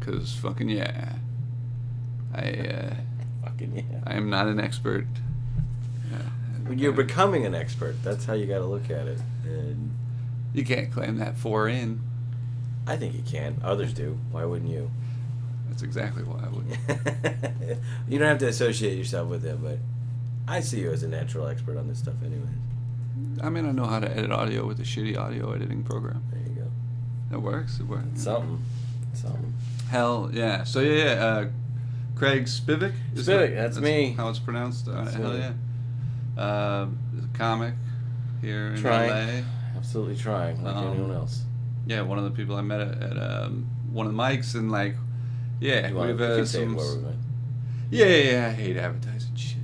because fucking yeah. Fucking yeah. I am not an expert. When you're becoming an expert, that's how you got to look at it. And you can't claim that 4 in. I think you can. Others do. Why wouldn't you? That's exactly why I wouldn't. You don't have to associate yourself with it, but I see you as a natural expert on this stuff anyway. I mean, I know how to edit audio with a shitty audio editing program. There you go. It works. It's something. Hell yeah. So Craig Spivek? That's me. How it's pronounced? Hell yeah. There's a comic here in Trying. LA. Absolutely trying, like anyone else. Yeah, one of the people I met at one of the mics, and we've some. Yeah, I hate advertising shit,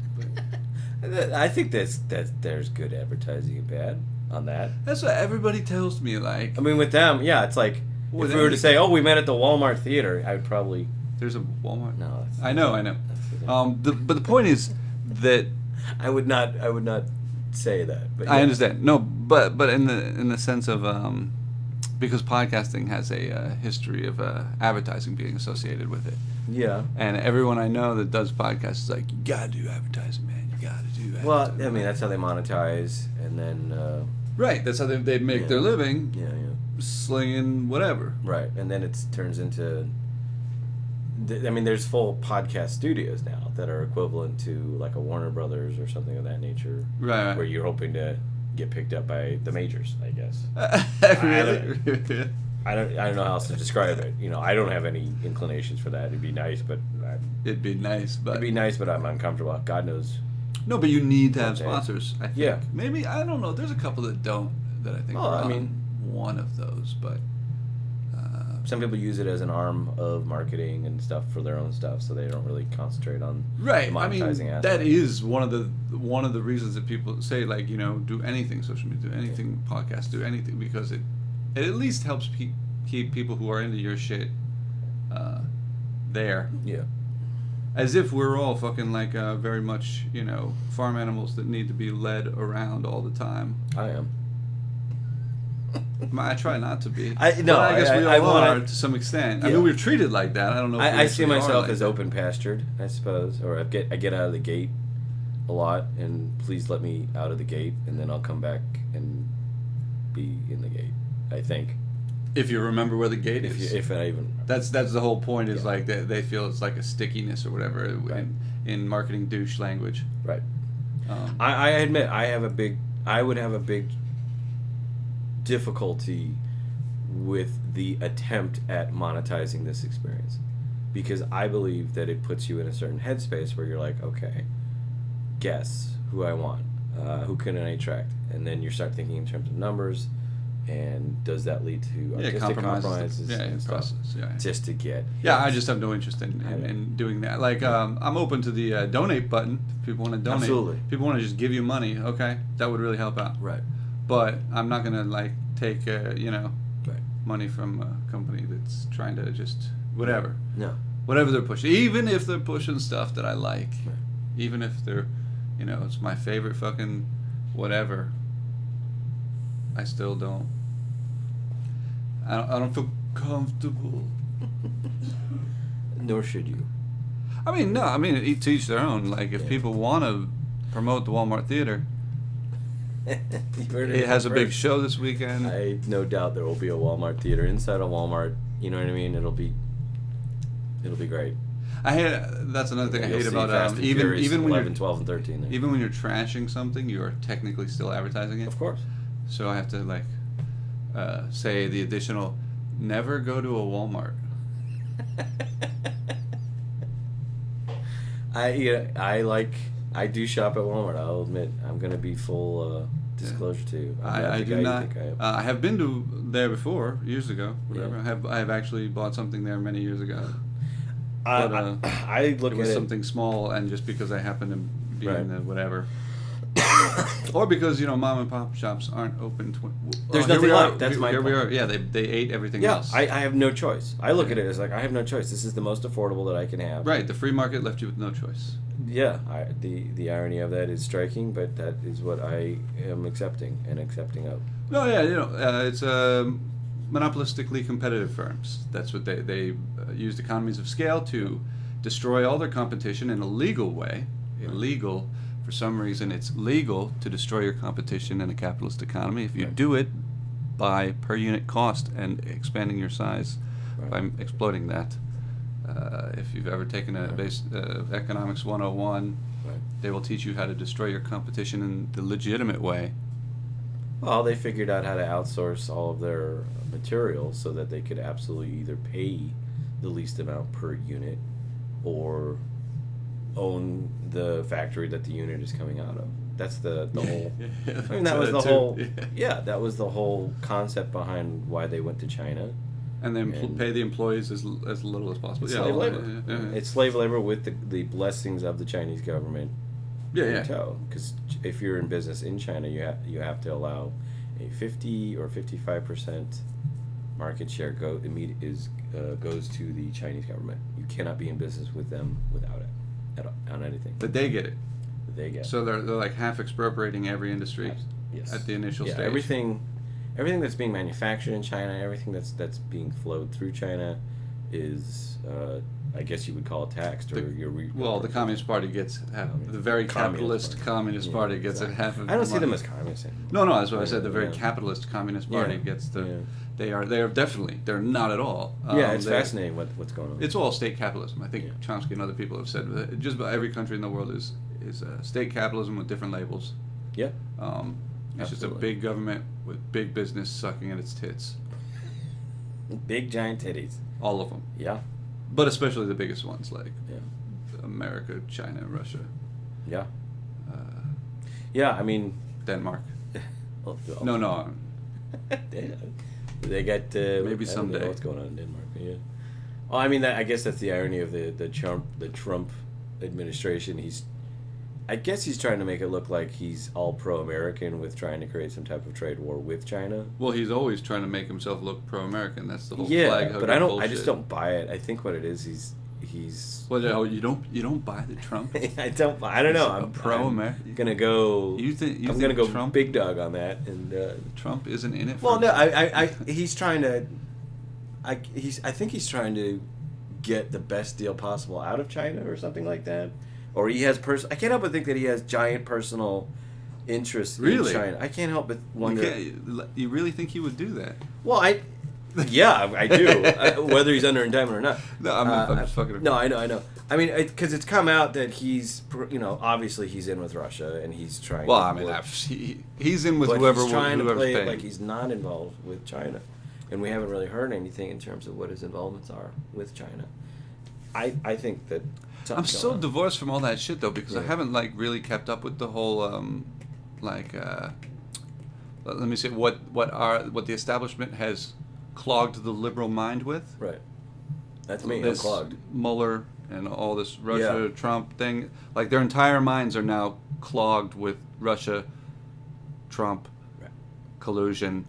but I think there's good advertising and bad on that. That's what everybody tells me. I mean, with them, yeah, it's like if we were to say, "Oh, we met at the Walmart theater," I would probably. There's a Walmart. No, I know. But the point is that I would not say that. But yeah. I understand. No, but in the sense of because podcasting has a history of advertising being associated with it. Yeah. And everyone I know that does podcasts is like, you gotta do advertising, man. You gotta do advertising. Well, I mean, that's how they monetize, and then. Right. That's how they make their living. Yeah. Slinging whatever. Right, and then it turns into. I mean, there's full podcast studios now that are equivalent to like a Warner Brothers or something of that nature. Right. Where you're hoping to get picked up by the majors, I guess. Really? I don't know how else to describe it. I don't have any inclinations for that. It'd be nice, but it'd be nice, but I'm uncomfortable. God knows. No, but you need to have sponsors. I think. Yeah. Maybe I don't know. There's a couple that don't. That I think. Well, I mean, one of those, but. Some people use it as an arm of marketing and stuff for their own stuff, so they don't really concentrate on the monetizing aspect. That is one of the reasons that people say do anything social media, do anything podcast, do anything, because it at least helps keep people who are into your shit there. Yeah. As if we're all fucking very much farm animals that need to be led around all the time. I am. I try not to be. I guess we all are to some extent. Yeah. I mean, we're treated like that. I don't know. If I see myself as that. open pastured, I suppose, or I get out of the gate a lot, and please let me out of the gate, and then I'll come back and be in the gate. I think. If you remember where the gate is. If I even. That's the whole point. Is they feel it's like a stickiness or whatever in marketing douche language. Right. I admit I would have a big difficulty with the attempt at monetizing this experience, because I believe that it puts you in a certain headspace where you're like, okay, guess who I want, who can I attract, and then you start thinking in terms of numbers, and does that lead to artistic compromises and stuff, just to get I just have no interest in doing that. I'm open to the donate button if people want to donate. Absolutely. People want to just give you money, okay, that would really help out. Right. But I'm not gonna take money from a company that's trying to just whatever. No. Whatever they're pushing, even if they're pushing stuff that I like, even if they're, it's my favorite fucking whatever. I still don't. I don't feel comfortable. Nor should you. I mean, no. I mean, to each their own. If people want to promote the Walmart Theater. It has a big show this weekend. I no doubt there will be a Walmart theater inside a Walmart. You know what I mean? It'll be great. That's another thing I hate about even when 11, you're 12, and 13. There. Even when you're trashing something, you are technically still advertising it. Of course. So I have to say the additional, never go to a Walmart. I do shop at Walmart. I'll admit, I'm going to be full disclosure to you. I do not. I have been to there before, years ago. Whatever. Yeah. I have actually bought something there many years ago. But, I look it was at something small, and just because I happen to be right. in the whatever. Or because mom and pop shops aren't open. There's nothing like that's my here point. we are. Yeah, they ate everything else. I have no choice. I look at it as I have no choice. This is the most affordable that I can have. Right. The free market left you with no choice. Yeah. The irony of that is striking, but that is what I am accepting of. No, yeah, it's monopolistically competitive firms. That's what they used economies of scale to destroy all their competition in a legal way. Illegal, for some reason, it's legal to destroy your competition in a capitalist economy if you do it by per unit cost and expanding your size by exploiting that. If you've ever taken a Economics 101, they will teach you how to destroy your competition in the legitimate way. Well, they figured out how to outsource all of their materials so that they could absolutely either pay the least amount per unit or own the factory that the unit is coming out of. That's the whole. I mean, that was the whole. Yeah, that was the whole concept behind why they went to China. And then pay the employees as little as possible. It's slave labor. It's slave labor with the blessings of the Chinese government. Because if you're in business in China, you have to allow a 50 or 55% market share goes to the Chinese government. You cannot be in business with them without it on anything. But they get it. They get. So they're like half expropriating every industry at the initial stage. Everything that's being manufactured in China, everything that's being flowed through China, is I guess you would call it taxed the Communist Party gets half. The very capitalist Communist Party gets half of. I don't the see them as communists anymore. No, that's what I said. The very capitalist Communist Party gets the. Yeah. They are definitely. They're not at all. It's fascinating what's going on. It's all state capitalism. I think Chomsky and other people have said that just about every country in the world is state capitalism with different labels. Yeah. It's just a big government with big business sucking at its tits. Big giant titties. All of them. Yeah. But especially the biggest ones like America, China, Russia. Yeah. I mean Denmark. No. They got maybe someday. I don't know what's going on in Denmark. Yeah. Well, I mean, I guess that's the irony of the Trump administration. I guess he's trying to make it look like he's all pro-American with trying to create some type of trade war with China. Well, he's always trying to make himself look pro-American. That's the whole flag hugging but I don't. bullshit. I just don't buy it. I think what it is, he's. Well, you don't buy the Trump. I don't. I don't know. I'm pro-American. I'm gonna go. I'm gonna go Trump, big dog on that. And Trump isn't in it. Well, no. He's trying to. I think he's trying to get the best deal possible out of China or something like that. Or he has I can't help but think that he has giant personal interest in China. I can't help but wonder. You really think he would do that? Well, I do. Whether he's under indictment or not. No, I'm just fucking. No, I know. I mean, because it's come out that he's, obviously he's in with Russia and he's trying. Well, I mean, he's in with whoever's trying to play paying. it like he's not involved with China, and we haven't really heard anything in terms of what his involvements are with China. I think that. I'm so divorced from all that shit though because I haven't really kept up with the whole let me say what the establishment has clogged the liberal mind with. Right. That's me. I'm clogged. Mueller and all this Russia Trump thing, like their entire minds are now clogged with Russia, Trump, collusion,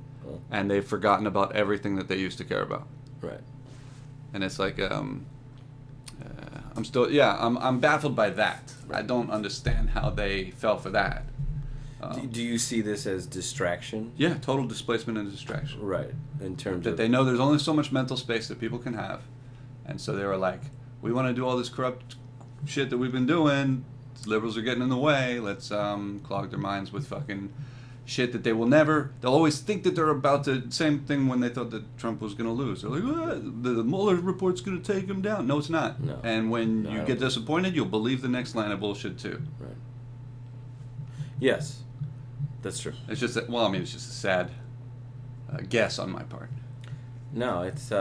and they've forgotten about everything that they used to care about. Right. And it's like I'm baffled by that. Right. I don't understand how they fell for that. Do you see this as distraction? Yeah, total displacement and distraction. Right. In terms that they know there's only so much mental space that people can have, and so they were like, we want to do all this corrupt shit that we've been doing. Liberals are getting in the way. Let's clog their minds with fucking shit that they will never. They'll always think that they're about to. Same thing when they thought that Trump was going to lose. They're like, the Mueller report's going to take him down. No, it's not. No. And when you get disappointed, you'll believe the next line of bullshit too. Right. Yes, that's true. It's just that. Well, I mean, it's just a sad guess on my part. No, it's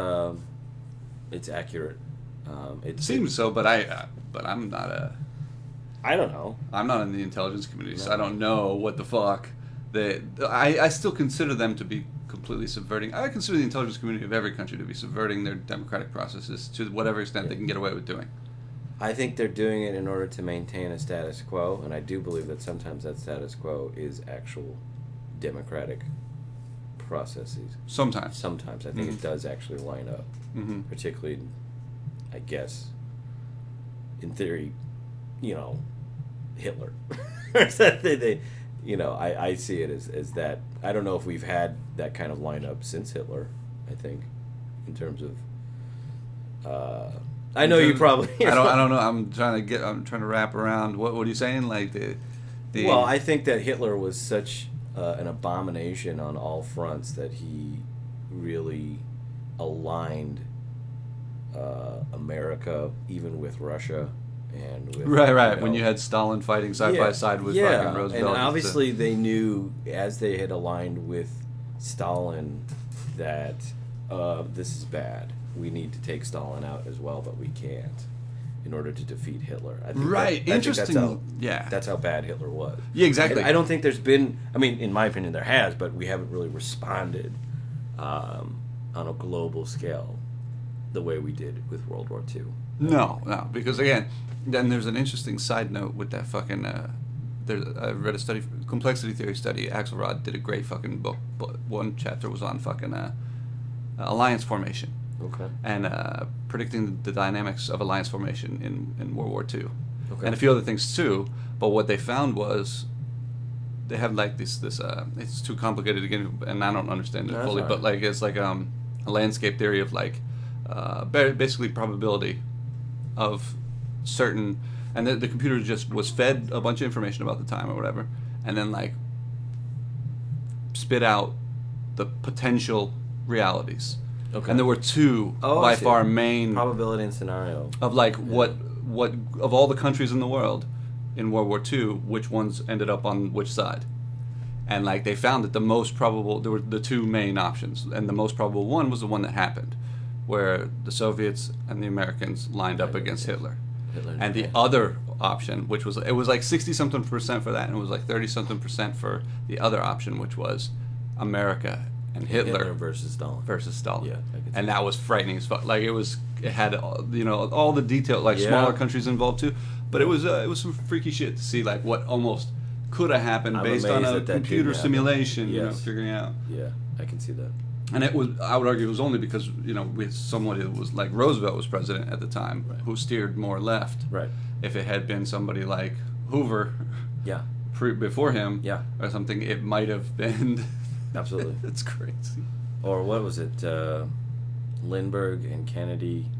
accurate. It seems so, but I'm not a. I don't know. I'm not in the intelligence community, so I don't know what the fuck. I still consider them to be completely subverting. I consider the intelligence community of every country to be subverting their democratic processes to whatever extent they can get away with doing. I think they're doing it in order to maintain a status quo, and I do believe that sometimes that status quo is actual democratic processes. Sometimes I think it does actually line up, particularly, I guess, in theory, Hitler. I see it as that. I don't know if we've had that kind of lineup since Hitler I think, in terms of. I know you probably. I don't know. I'm trying to wrap around. What are you saying? Like the. Well, I think that Hitler was such an abomination on all fronts that he really aligned America, even with Russia, and with right. When you had Stalin fighting side by side with fucking Roosevelt, and obviously they knew, as they had aligned with Stalin, that this is bad. We need to take Stalin out as well, but we can't in order to defeat Hitler. I think Interesting. That's how bad Hitler was. Yeah, exactly. And I don't think there's been. I mean, in my opinion, there has, but we haven't really responded on a global scale the way we did with World War II. No, because again, then there's an interesting side note with that fucking. I read a complexity theory study. Axelrod did a great fucking book, but one chapter was on fucking alliance formation. Okay. And predicting the dynamics of alliance formation in World War II. Okay. And a few other things too. But what they found was they have like this it's too complicated to get into, and I don't understand it fully, but like it's like a landscape theory of like basically probability of certain, and the computer just was fed a bunch of information about the time or whatever, and then like spit out the potential realities. Okay. And there were two by far main probability and scenario of like what of all the countries in the world in World War II, which ones ended up on which side. And like they found that the most probable, there were the two main options, and the most probable one was the one that happened, where the Soviets and the Americans lined up against Hitler. And the other option, which was, it was like 60-something% for that, and it was like 30-something% for the other option, which was America and Hitler versus Stalin. Yeah, and that was frightening as fuck. Like it had all the detail, like smaller countries involved too. But it was some freaky shit to see, like what almost could have happened based on a computer simulation. Yes. Figuring out. Yeah, I can see that. And it was, I would argue, it was only because with somebody that was like Roosevelt was president at the time, who steered more left. Right. If it had been somebody like Hoover. Yeah. Before him. Yeah. Or something, it might have been. Absolutely. It's crazy. Or what was it? Lindbergh and Kennedy.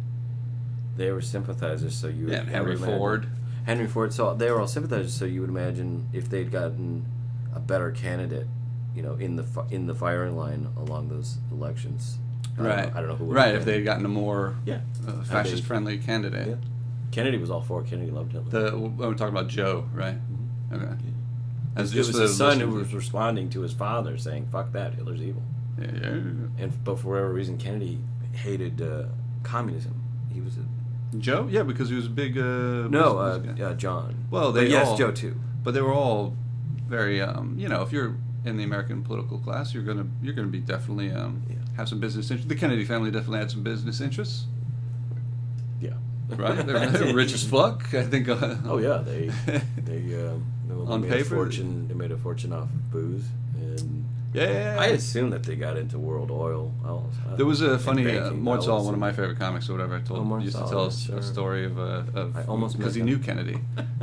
They were sympathizers, so you. Yeah, Henry Ford. Henry Ford. So they were all sympathizers. So you would imagine if they'd gotten a better candidate, in the firing line along those elections. Right. I don't know who. Right. If they had gotten a more fascist-friendly candidate. Yeah. Kennedy was all for it. Kennedy loved Hitler. We're talking about Joe, right? Okay. It was his son who was responding to his father, saying, "Fuck that, Hitler's evil." Yeah. But for whatever reason, Kennedy hated communism. He was Joe? Yeah, because he was a big. John. Well, Joe too. But they were all very. If you're in the American political class, you're gonna be definitely have some business interests. The Kennedy family definitely had some business interests. Yeah. Right. They're rich as fuck. I think. Oh yeah, they on made paper, they made a fortune off of booze, and yeah. I assume that they got into World Oil. There was a funny Mortzall, one of my favorite comics or whatever. Used to tell us a story of because he knew Kennedy,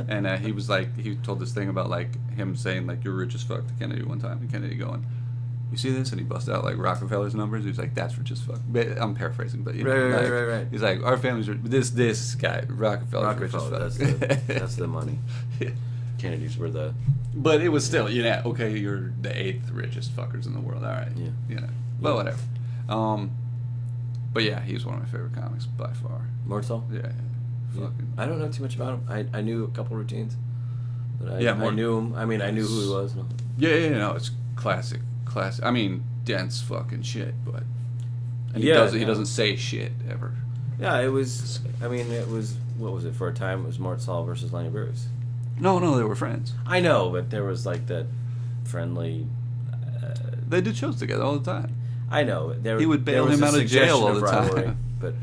and he was like, he told this thing about like him saying like, "You're rich as fuck" to Kennedy one time, and Kennedy going, "You see this?" And he busted out like Rockefeller's numbers. He was like, "That's rich as fuck." I'm paraphrasing, but right. He's like, "Our family's rich. This guy Rockefeller's rich as fuck." That's the money. Yeah. Kennedys were the. But it was still, okay, you're the 8th richest fuckers in the world. All right. Yeah. But whatever. But yeah, he's one of my favorite comics by far. Mortzall? Yeah. Fucking. I don't know too much about him. I knew a couple routines. But I knew him. I mean, I knew who he was. Yeah, it's classic. I mean, dense fucking shit, but. And he doesn't say shit ever. Yeah, it was. I mean, it was. What was it for a time? It was Mortzall versus Lenny Bruce. No, they were friends. I know, but there was like that friendly. They did shows together all the time. I know. He would bail him out of jail all the time. But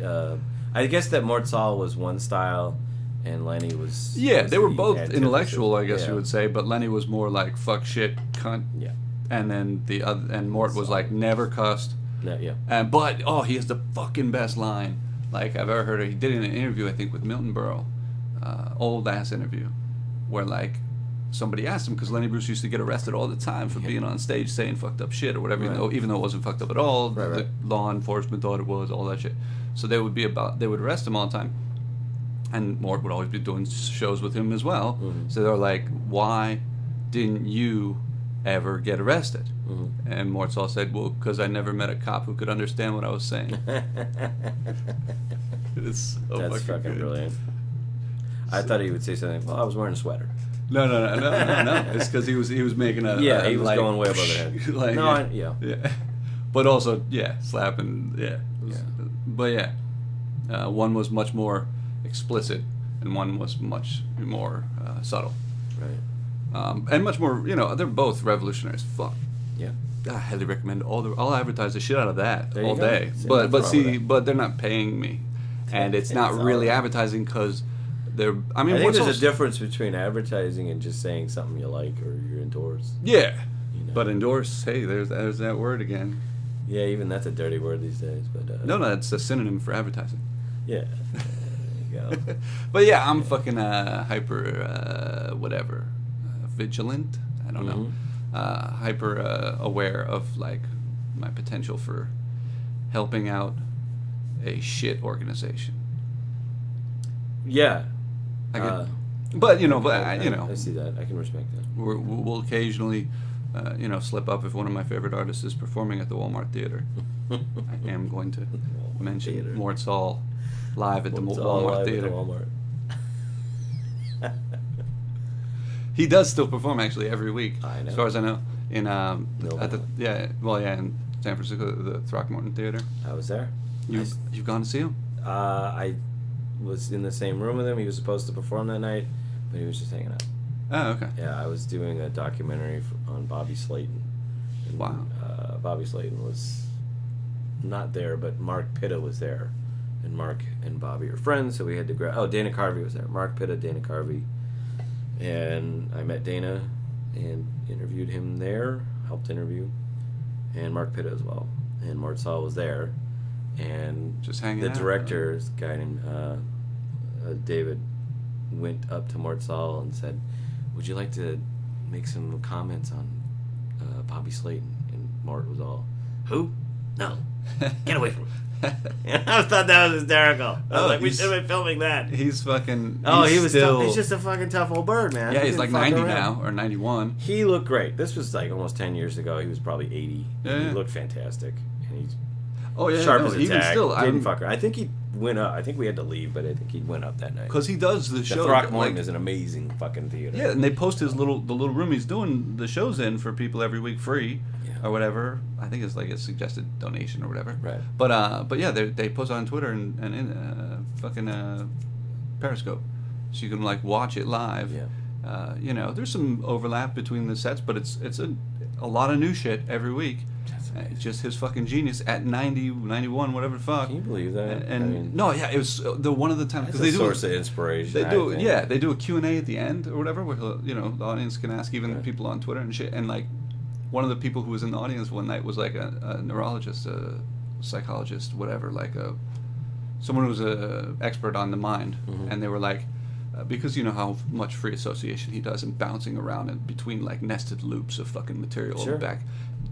I guess that Mortzall was one style, and Lenny was. Yeah, they were both intellectual, I guess you would say, but Lenny was more like fuck shit, cunt. Yeah. And then Mort was like never cussed. Yeah. But he has the fucking best line like I've ever heard. He did it in an interview, I think, with Milton Berle, old ass interview. Where like somebody asked him, because Lenny Bruce used to get arrested all the time for being on stage saying fucked up shit or whatever, Right. even though it wasn't fucked up at all. Right, The right. law enforcement thought it was, all that shit. So they would arrest him all the time. And Mort would always be doing shows with him as well. Mm-hmm. So they're like, why didn't you ever get arrested? Mm-hmm. And Mortzall said, well, because I never met a cop who could understand what I was saying. It's so That's fucking good. brilliant. I thought he would say something. Well, I was wearing a sweater. No. It's because he was making a He was going way above the head. like, No, yeah. But also, slapping, Yeah. But one was much more explicit, and one was much more subtle, Right. and much more. They're both revolutionary as fuck. Yeah. I highly recommend I'll advertise the shit out of that There you all go. day. See, But nothing wrong with that. but they're not paying me, and it's not It's really all right. advertising because they're. I I mean, think what's there's a also- difference between advertising and just saying something you like or you endorse. Yeah, You know? but endorse. Hey, there's that word again. Yeah, even that's a dirty word these days. But No, it's a synonym for advertising. Yeah. There you go. But yeah, I'm fucking hyper whatever vigilant. I don't know. Hyper aware of like my potential for helping out a shit organization. Yeah. I get, Uh, but I see that. I can respect that. we'll occasionally slip up if one of my favorite artists is performing at the Walmart Theater. I am going to mention Theater. Mortzall live at the It's all Walmart live at the Theater. Walmart. He does still perform actually every week, I know. as far as I know. In at the Millville. in San Francisco, the Throckmorton Theater. I was there. You've gone to see him? I was in the same room with him. He was supposed to perform that night, but he was just hanging out. Oh, okay. Yeah, I was doing a documentary on Bobby Slayton. And, Wow. Bobby Slayton was not there, but Mark Pitta was there. And Mark and Bobby are friends, so we had to grab... Oh, Dana Carvey was there. Mark Pitta, Dana Carvey. And I met Dana and interviewed him there, helped interview. And Mark Pitta as well. And Mortzall was there. And Just hanging the out. director, this guy named David, went up to Mortzall and said, would you like to make some comments on Bobby Slayton? And Mort was all, who? No. Get away from him. And I thought that was hysterical. I was like, we should have been filming that. He's fucking. Oh, he's he was still. tough. He's just a fucking tough old bird, man. Yeah, He he's like didn't fuck 90 around. now or 91. He looked great. This was like almost 10 years ago. He was probably 80. Yeah, He yeah. looked fantastic. And he's Oh yeah, sharp no, as a even tack. still, Didn't fuck around. I think he went up. I think we had to leave, but I think he went up that night. because he does the The show. Throckmorton like- is an amazing fucking theater. Yeah, and they post the little room he's doing the shows in for people every week free, Yeah. or whatever. I think it's like a suggested donation or whatever. Right. But yeah, they post it on Twitter and in fucking Periscope, so you can like watch it live. Yeah. There's some overlap between the sets, but it's a lot of new shit every week. That's amazing. It's just his fucking genius at 90, 91, whatever the fuck. Can you believe that? And I mean, no, yeah, it was the one of the times that's because a they do source of inspiration. they I do think. yeah they do a Q&A at the end or whatever where the audience can ask even Right. people on Twitter and shit, and like one of the people who was in the audience one night was like a neurologist, a psychologist, whatever, like someone who was a expert on the mind. Mhm. And they were like because you know how much free association he does and bouncing around in between like nested loops of fucking material Sure. back.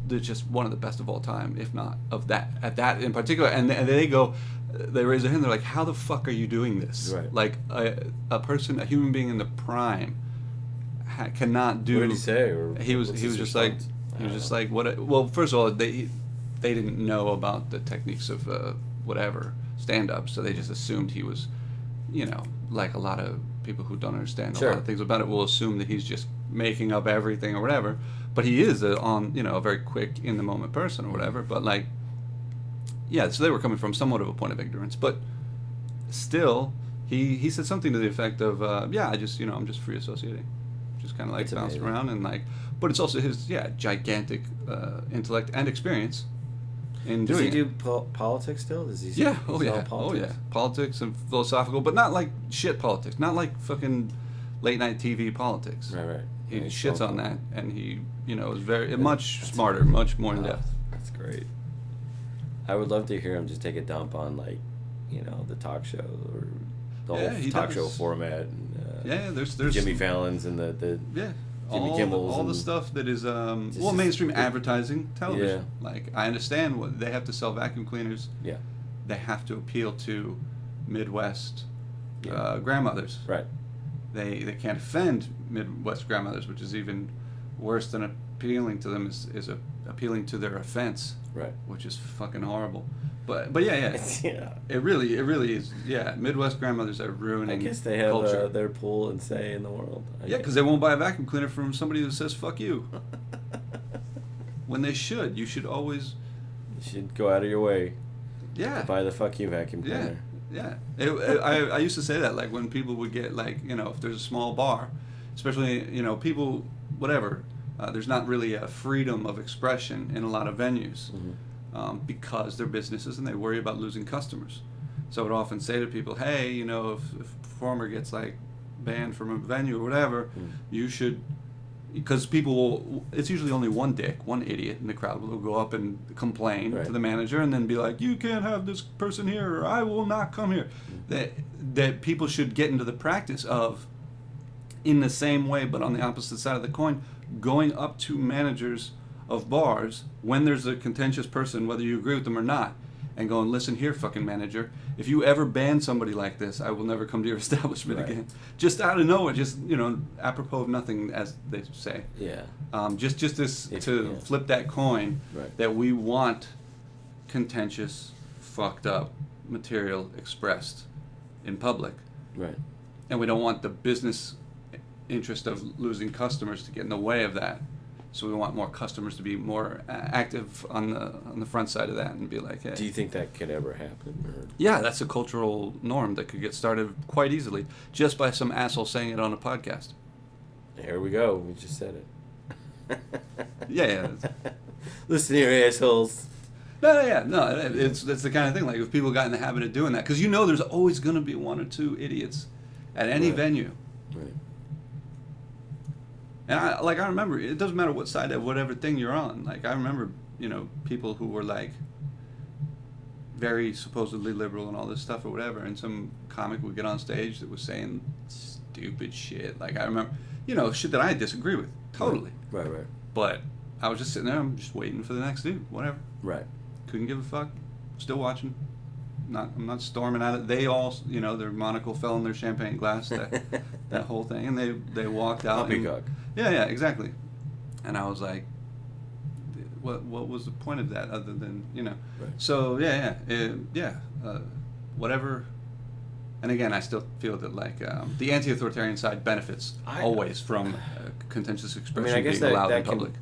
They're just one of the best of all time, if not of that at that in particular. And they go, they raise their hand. They're like, "How the fuck are you doing this? Right. Like a person, a human being in the prime, cannot do." What did he say? Or He was what's he was his just like response? I he was don't just know. like what? Well, first of all, they didn't know about the techniques of whatever stand up, so they just assumed he was, like a lot of people who don't understand a Sure. lot of things about it will assume that he's just making up everything or whatever. But he is a very quick in the moment person or whatever. But like, yeah, so they were coming from somewhat of a point of ignorance, but still, he said something to the effect of, I just I'm just free associating, just kind of like It's bouncing amazing. around and like, but it's also his gigantic intellect and experience in Does doing he it. do politics still? Does he? Yeah. he's Oh yeah. all Oh politics? yeah. Politics and philosophical, but not like shit politics. Not like fucking late night TV politics. Right. Right. He Yeah, he's shits so on cool. that, and he is very much smarter, much more in Wow, depth. That's great. I would love to hear him just take a dump on the talk show or the Yeah, whole he talk does. show format. And, Yeah. There's Jimmy Fallon's and the Yeah. Jimmy Kimmel's all the and stuff that is just- mainstream advertising television. Yeah. Like I understand what they have to sell vacuum cleaners. Yeah. They have to appeal to Midwest Yeah. grandmothers. Right. They can't offend Midwest grandmothers, which is even worse than appealing to them is appealing to their offense, Right. which is fucking horrible. But yeah, Yeah. it really is. Yeah, Midwest grandmothers are ruining I guess they have culture. their pull and say in the world. Yeah, because they won't buy a vacuum cleaner from somebody who says "fuck you." When they should, you should always. You should go out of your way Yeah. to buy the fuck you vacuum cleaner. Yeah. I used to say that, like, when people would get, like, if there's a small bar, especially, people, whatever, there's not really a freedom of expression in a lot of venues because they're businesses and they worry about losing customers. So I would often say to people, hey, if a performer gets, like, banned from a venue or whatever, you should, because people will, it's usually only one dick, one idiot in the crowd will go up and complain to the manager and then be like, you can't have this person here, or I will not come here. That people should get into the practice of, in the same way but on the opposite side of the coin, going up to managers of bars when there's a contentious person, whether you agree with them or not, and going, listen here, fucking manager, if you ever ban somebody like this, I will never come to your establishment again. Just out of nowhere, just, apropos of nothing, as they say. Yeah. Just this, to flip that coin, that we want contentious, fucked up material expressed in public. Right. And we don't want the business interest of losing customers to get in the way of that. So we want more customers to be more active on the front side of that and be like, hey. Do you think that could ever happen? Or? Yeah, that's a cultural norm that could get started quite easily just by some asshole saying it on a podcast. Here we go. We just said it. Yeah. Listen here, assholes. No, it's the kind of thing, like, if people got in the habit of doing that, because there's always going to be one or two idiots at any venue. Right. And I remember, it doesn't matter what side of whatever thing you're on. Like, I remember, people who were, like, very supposedly liberal and all this stuff or whatever, and some comic would get on stage that was saying stupid shit. Like, I remember, shit that I disagree with, totally. Right. But I was just sitting there, I'm just waiting for the next dude, whatever. Right. Couldn't give a fuck. Still watching. I'm not storming at it. They all, their monocle fell in their champagne glass, that whole thing, and they walked out. Poppycock. Yeah, exactly. And I was like, what was the point of that other than, Right. So, whatever. And again, I still feel that, like, the anti-authoritarian side benefits always from contentious expression guess being allowed in that public.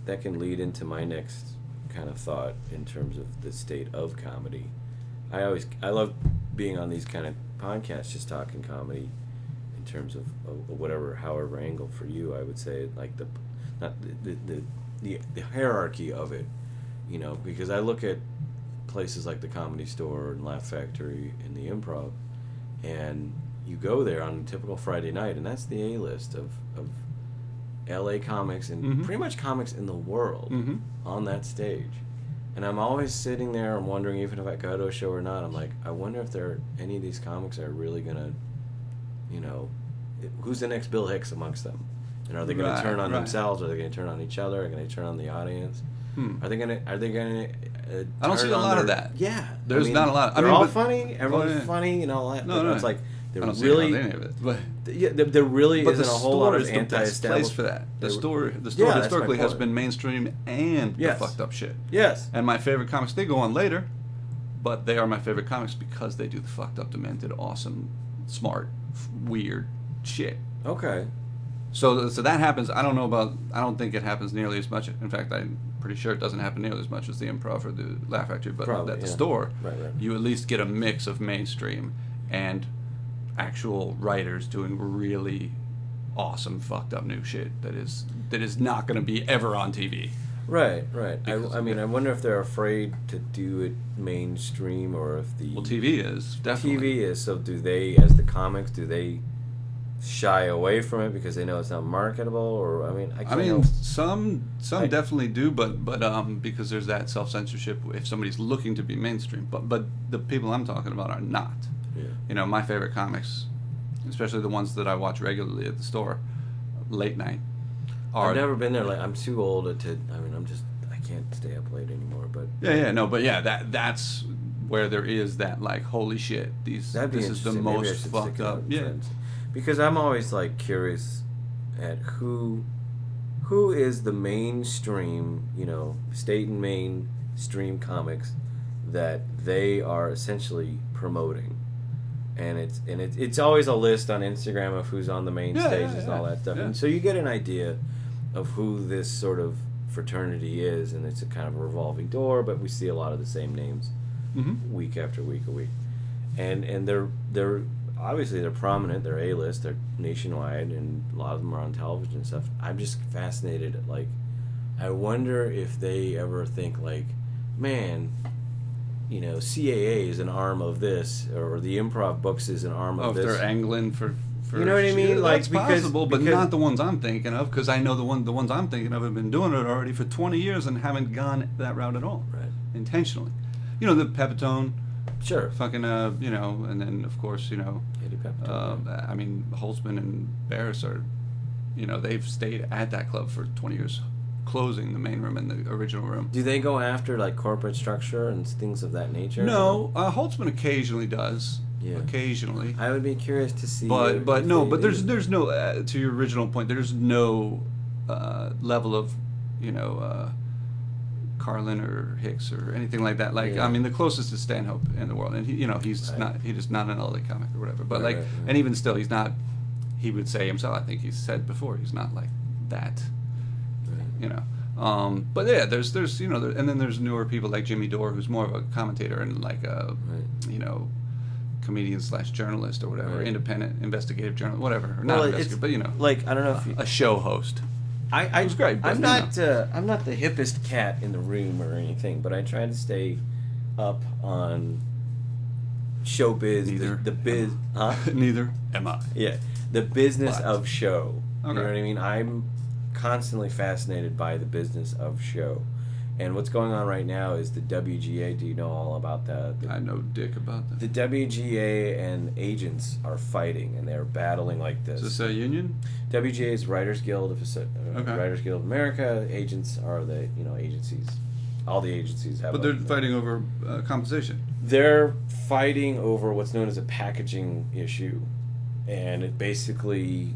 That can lead into my next kind of thought in terms of the state of comedy. I love being on these kind of podcasts, just talking comedy in terms of however angle for you. I would say, like, the hierarchy of it, because I look at places like the Comedy Store and Laugh Factory and the Improv, and you go there on a typical Friday night, and that's the A-list of LA comics and pretty much comics in the world on that stage. And I'm always sitting there and wondering, even if I go to a show or not, I'm like, I wonder if any of these comics are really gonna, who's the next Bill Hicks amongst them? And are they going to turn on themselves? Are they going to turn on each other? Are they going to turn on the audience? Are they going to? I don't see a lot of that. Yeah, there's not a lot. They're all funny. Everyone's funny and all that. No, It's like I don't see any of it. But there really isn't a whole lot of is the best place for that. The store historically has been mainstream and the fucked up shit. Yes. And my favorite comics, they go on later, but they are my favorite comics because they do the fucked up, demented, awesome, smart, weird shit. Okay. So that happens. I don't think it happens nearly as much. In fact, I'm pretty sure it doesn't happen nearly as much as the Improv or the Laugh Factory. But at the store, you at least get a mix of mainstream and actual writers doing really awesome, fucked up new shit that is not going to be ever on TV. Right. I mean, I wonder if they're afraid to do it mainstream, or if TV is definitely. TV is. So do they, as the comics, shy away from it because they know it's not marketable? Or some definitely do, but because there's that self-censorship if somebody's looking to be mainstream. But the people I'm talking about are not. Yeah. My favorite comics, especially the ones that I watch regularly at the store, late night, are. I've never been there. Like, I'm too old to. I mean, I can't stay up late anymore. But That's where there is that like, holy shit, this is the interesting. Maybe I most should fucked stick it up. out Yeah. friends. Because I'm always like curious at who is the mainstream, state and mainstream comics that they are essentially promoting. And it's always a list on Instagram of who's on the main stages and all that stuff. Yeah. And so you get an idea of who this sort of fraternity is, and it's a kind of a revolving door, but we see a lot of the same names week after week a week. And they're obviously they're prominent, they're A-list, they're nationwide, and a lot of them are on television and stuff. I'm just fascinated at, like, I wonder if they ever think, like, man, CAA is an arm of this, or the Improv Books is an arm of this. If they're angling for you know what I mean? Like, that's possible, but not the ones I'm thinking of, because I know the ones I'm thinking of have been doing it already for 20 years and haven't gone that route at all. Right. Intentionally. The Pepitone. Sure. Fucking, and then, of course, Eddie Pepitone. I mean, Holtzman and Barris are, they've stayed at that club for 20 years, closing the main room and the original room. Do they go after, like, corporate structure and things of that nature? No, Holtzman occasionally does. Yeah. Occasionally. I would be curious to see. But there's no, to your original point, there's no level of, Carlin or Hicks or anything like that. Like, I mean, the closest is Stanhope in the world, and he's just not an LA comic or whatever. But and even still, he's not. He would say himself. I think he's said before, he's not like that. But yeah, there's and then there's newer people like Jimmy Dore, who's more of a commentator and like a comedian / journalist or whatever, independent investigative journalist, whatever, or not investigative, but like, I don't know if a show host. It was great. But, I'm not the hippest cat in the room or anything, but I try to stay up on showbiz. Neither. The biz, huh? Neither am I. Yeah, the business But. of show. Okay. You know what I mean? I'm constantly fascinated by the business of show. And what's going on right now is the WGA. Do you know all about that? I know dick about that. The WGA and agents are fighting, and they're battling like this. Is this a union? WGA is Writers Guild of Okay. Writers Guild of America. Agents are the agencies. All the agencies have. But they're fighting over compensation. They're fighting over what's known as a packaging issue, and it basically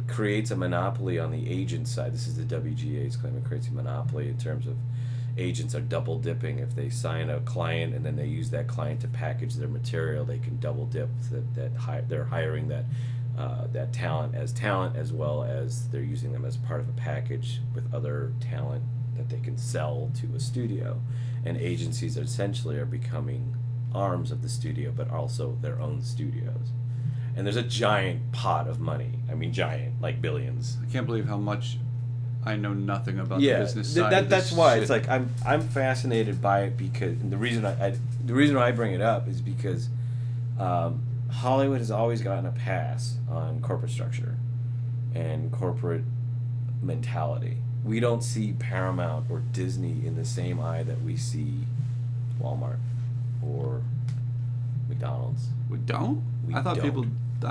creates a monopoly on the agent side. This is the WGA's claim. It creates a monopoly in terms of agents are double dipping. If they sign a client and then they use that client to package their material, they can double dip. They're hiring that talent as well as they're using them as part of a package with other talent that they can sell to a studio. And agencies essentially are becoming arms of the studio, but also their own studios. And there's a giant pot of money. I mean, giant, like billions. I can't believe how much I know nothing about the business side. of That's this why shit. it's like I'm fascinated by it, because and the reason I bring it up is because Hollywood has always gotten a pass on corporate structure and corporate mentality. We don't see Paramount or Disney in the same eye that we see Walmart or McDonald's. We don't. I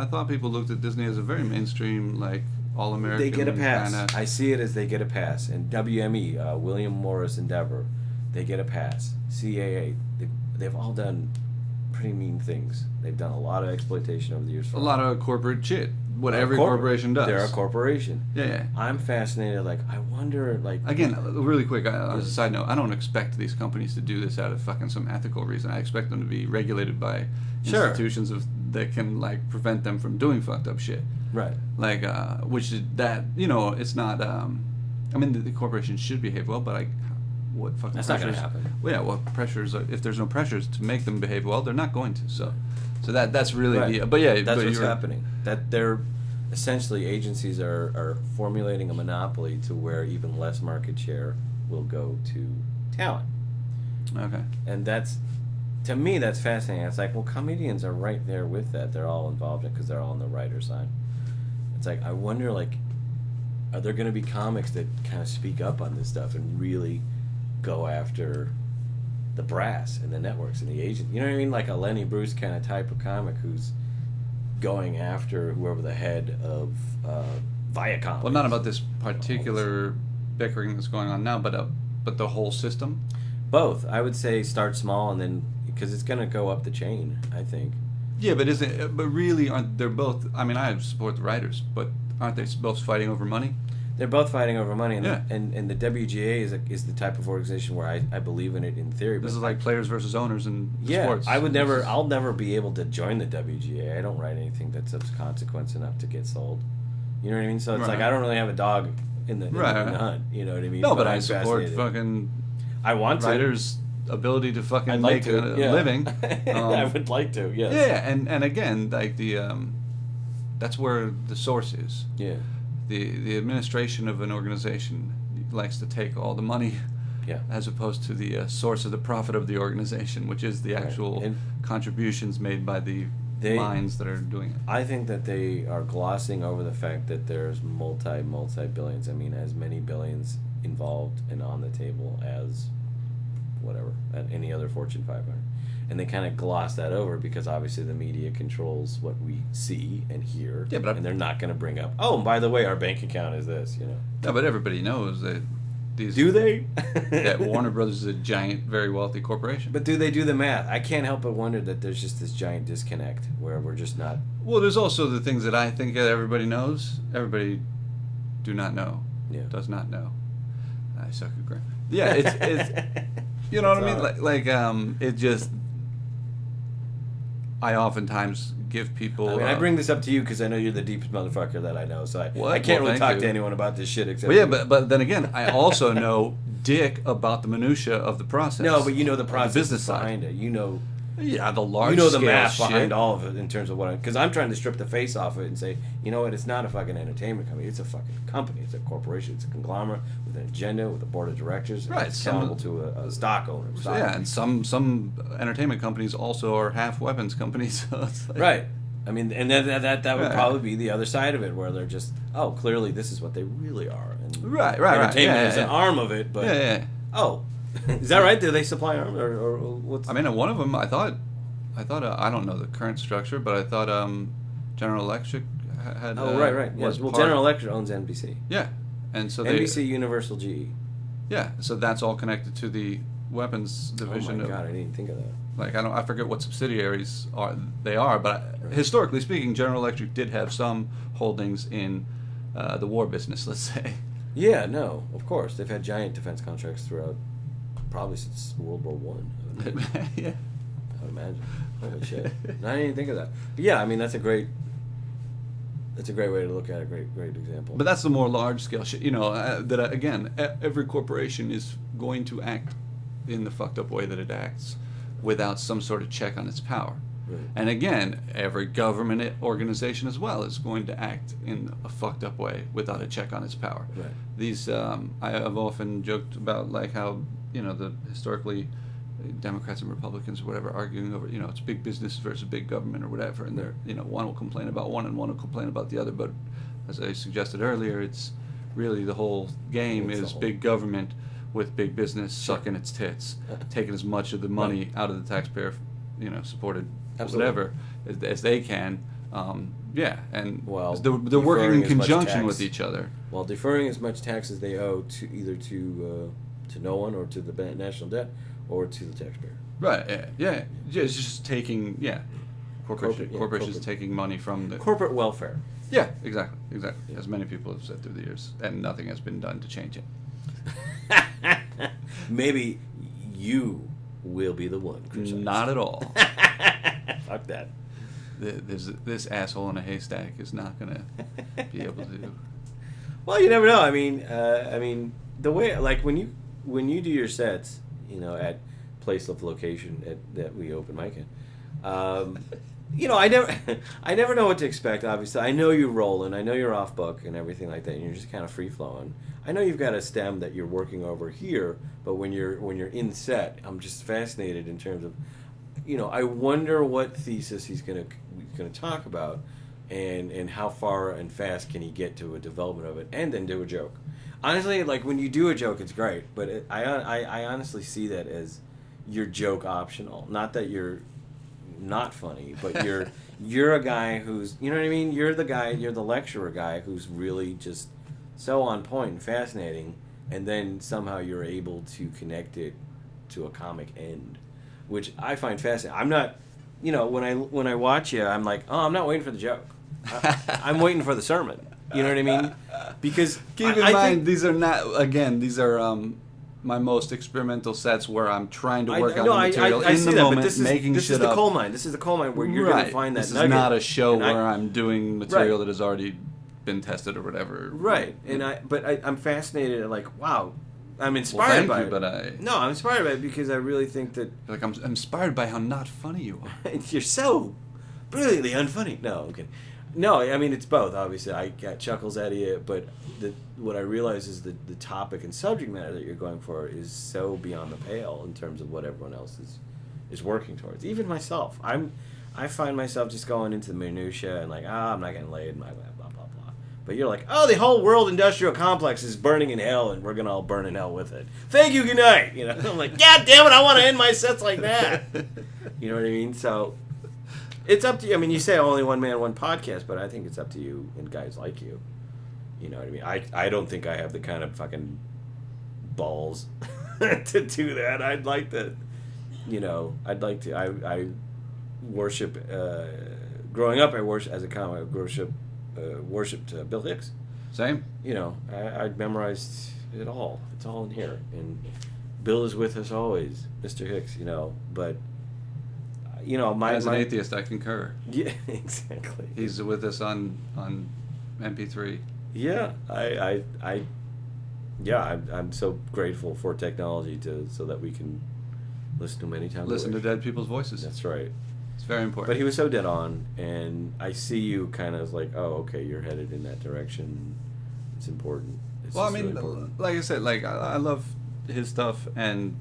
thought people looked at Disney as a very mainstream, like all American. They get a pass. Kinda. I see it as they get a pass. And WME, William Morris Endeavor, they get a pass. CAA, they've all done pretty mean things. They've done a lot of exploitation over the years. A lot of corporate shit. What every corporation does. They're a corporation. Yeah. I'm fascinated. Like, I wonder, like... Again, really quick, as a side note, I don't expect these companies to do this out of fucking some ethical reason. I expect them to be regulated by institutions that can, like, prevent them from doing fucked up shit. Right. Like, which is that, it's not, I mean, the corporations should behave well, but what fucking That's pressures... not going to happen. Well, yeah, what pressures... If there's no pressures to make them behave well, they're not going to, so that's really right. the... But yeah... That's but what's happening. That they're... Essentially, agencies are formulating a monopoly to where even less market share will go to talent. Okay. And that's... To me, that's fascinating. It's like, well, comedians are right there with that. They're all involved in it because they're all on the writer side. It's like, I wonder, like, are there going to be comics that kind of speak up on this stuff and really go after the brass and the networks and the agent? You know what I mean? Like a Lenny Bruce kind of type of comic who's going after whoever the head of Viacom. Well, not about this particular bickering that's going on now, but the whole system. Both. I would say start small and then because it's going to go up the chain. I think. Yeah, but really aren't they're both? I mean, I support the writers, but aren't they both fighting over money? They're both fighting over money, and Yeah. and the WGA is the type of organization where I believe in it in theory. This but is like players versus owners in sports. I'll never be able to join the WGA. I don't write anything that's of consequence enough to get sold. You know what I mean? So it's like I don't really have a dog in the hunt. You know what I mean? No, but I I'm support fascinated. fucking I want to. writers' ability to fucking I'd like make a to, yeah. living. I would like to. Yes. Yeah, and again, like that's where the source is. Yeah. The administration of an organization likes to take all the money, Yeah. as opposed to the source of the profit of the organization, which is the actual And contributions made by the minds that are doing it. I think that they are glossing over the fact that there's multi billions. I mean, as many billions involved and on the table as whatever at any other Fortune 500, and they kind of gloss that over because obviously the media controls what we see and hear. Yeah, but and they're not going to bring up. Oh, and by the way, our bank account is this. You know. No, but everybody knows that these. Do they? That Warner Brothers is a giant, very wealthy corporation. But do they do the math? I can't help but wonder that there's just this giant disconnect where we're just not. Well, there's also the things that I think that everybody knows. Everybody do not know. Yeah. Does not know. I suck at grammar. Yeah, it's you know what I mean? Like it just. I oftentimes give people. I mean, I bring this up to you because I know you're the deepest motherfucker that I know, so I can't really thank talk you. to anyone about this shit except. Well, yeah, you. but then again, I also know dick about the minutia of the process. No, but you know the process business behind it. You know. Yeah, the large. You know the scale math shit. behind all of it in terms of what. Because I'm trying to strip the face off of it and say, you know what? It's not a fucking entertainment company. It's a fucking company. It's a corporation. It's a conglomerate with an agenda, with a board of directors. Right. It's accountable to a stock owner. Yeah, and some entertainment companies also are half weapons companies. So it's like, Right. I mean, and that would Right. probably be the other side of it, where they're just, oh, clearly this is what they really are. And Right. entertainment Yeah, is yeah, an yeah. arm of it, but Yeah. oh, is that right? Do they supply arms or what's? I mean, one of them, I thought, I don't know the current structure, but I thought General Electric had. Oh, right. Yes. was Well, part- General Electric owns NBC. Yeah, and so they. NBC, Universal, GE. Yeah, so that's all connected to the weapons division. Oh my god, I didn't even think of that. Like I forget what subsidiaries they are, but historically speaking, General Electric did have some holdings in the war business. Let's say. Yeah, no, of course they've had giant defense contracts throughout, probably since World War One. Yeah. I would imagine. Holy shit! No, I didn't even think of that. But yeah, I mean that's a great way to look at it. Great example. But that's the more large scale shit. You know, again, every corporation is going to act in the fucked up way that it acts without some sort of check on its power. Right. And again, every government organization as well is going to act in a fucked up way without a check on its power. Right. These, I have often joked about like how, you know, the historically Democrats and Republicans or whatever arguing over, you know, it's big business versus big government or whatever, and they're, you know, one will complain about one and one will complain about the other, but as I suggested earlier, it's really the whole game It's the is whole- big government with big business sucking its tits, taking as much of the money out of the taxpayer, you know, supported Absolutely. whatever as they can. Yeah, and Well, they're working deferring in as much conjunction tax- with each other. While deferring as much tax as they owe to either to no one or to the national debt or to the taxpayer. Right. Yeah. It's just taking. Yeah. Corporations corporate. taking money from the. Corporate welfare. Yeah. Exactly. As many people have said through the years, and nothing has been done to change it. Maybe you will be the one, Chris. Not at all. Fuck that. This asshole in a haystack is not gonna be able to. Well, you never know. I mean, the way like when you do your sets, you know, at place of location that we open mic in, you know, I never know what to expect. Obviously, I know you rolling, I know you're off book and everything like that, and you're just kind of free flowing. I know you've got a stem that you're working over here, but when you're in set, I'm just fascinated in terms of, you know, I wonder what thesis he's gonna talk about, and how far and fast can he get to a development of it, and then do a joke. Honestly, like when you do a joke, it's great, but I honestly see that as your joke optional. Not that you're not funny, but you're a guy who's, you know what I mean? You're the lecturer guy who's really just so on point and fascinating, and then somehow you're able to connect it to a comic end, which I find fascinating. I'm not, when I watch you, I'm like, oh, I'm not waiting for the joke. I'm waiting for the sermon. You know what I mean? Because keep in mind, these are not, again, these are my most experimental sets where I'm trying to work on the material in the moment, making shit up. This is the coal mine. This is the coal mine where you're going to find that This nugget. is not a show where I'm doing material that has already been tested or whatever. Right. And I'm fascinated at, like, wow, I'm inspired by it. No, I'm inspired by it because I really think that... Like, I'm inspired by how not funny you are. You're so brilliantly unfunny. No, I'm kidding. No, I mean, it's both, obviously. I got chuckles out of you, but what I realize is that the topic and subject matter that you're going for is so beyond the pale in terms of what everyone else is working towards. Even myself. I find myself just going into the minutia and like, I'm not getting laid, blah, blah, blah, blah, blah. But you're like, oh, the whole world industrial complex is burning in hell, and we're going to all burn in hell with it. Thank you, good night. I'm like, God damn it, I want to end my sets like that. You know what I mean? So... it's up to you. I mean, you say only one man, one podcast, but I think it's up to you and guys like you. You know what I mean? I don't think I have the kind of fucking balls to do that. I'd like to, I worship, growing up, I worship, as a comic, worshipped Bill Hicks. Same. I memorized it all. It's all in here. And Bill is with us always, Mr. Hicks, but... as an atheist, I concur. Yeah, exactly. He's with us on MP3. Yeah, I'm so grateful for technology so that we can listen to him anytime. Listen to dead people's voices. That's right. It's very important. But he was so dead on, and I see you kind of like, oh, okay, you're headed in that direction. It's important. Well, I mean, really like I said, like I love his stuff and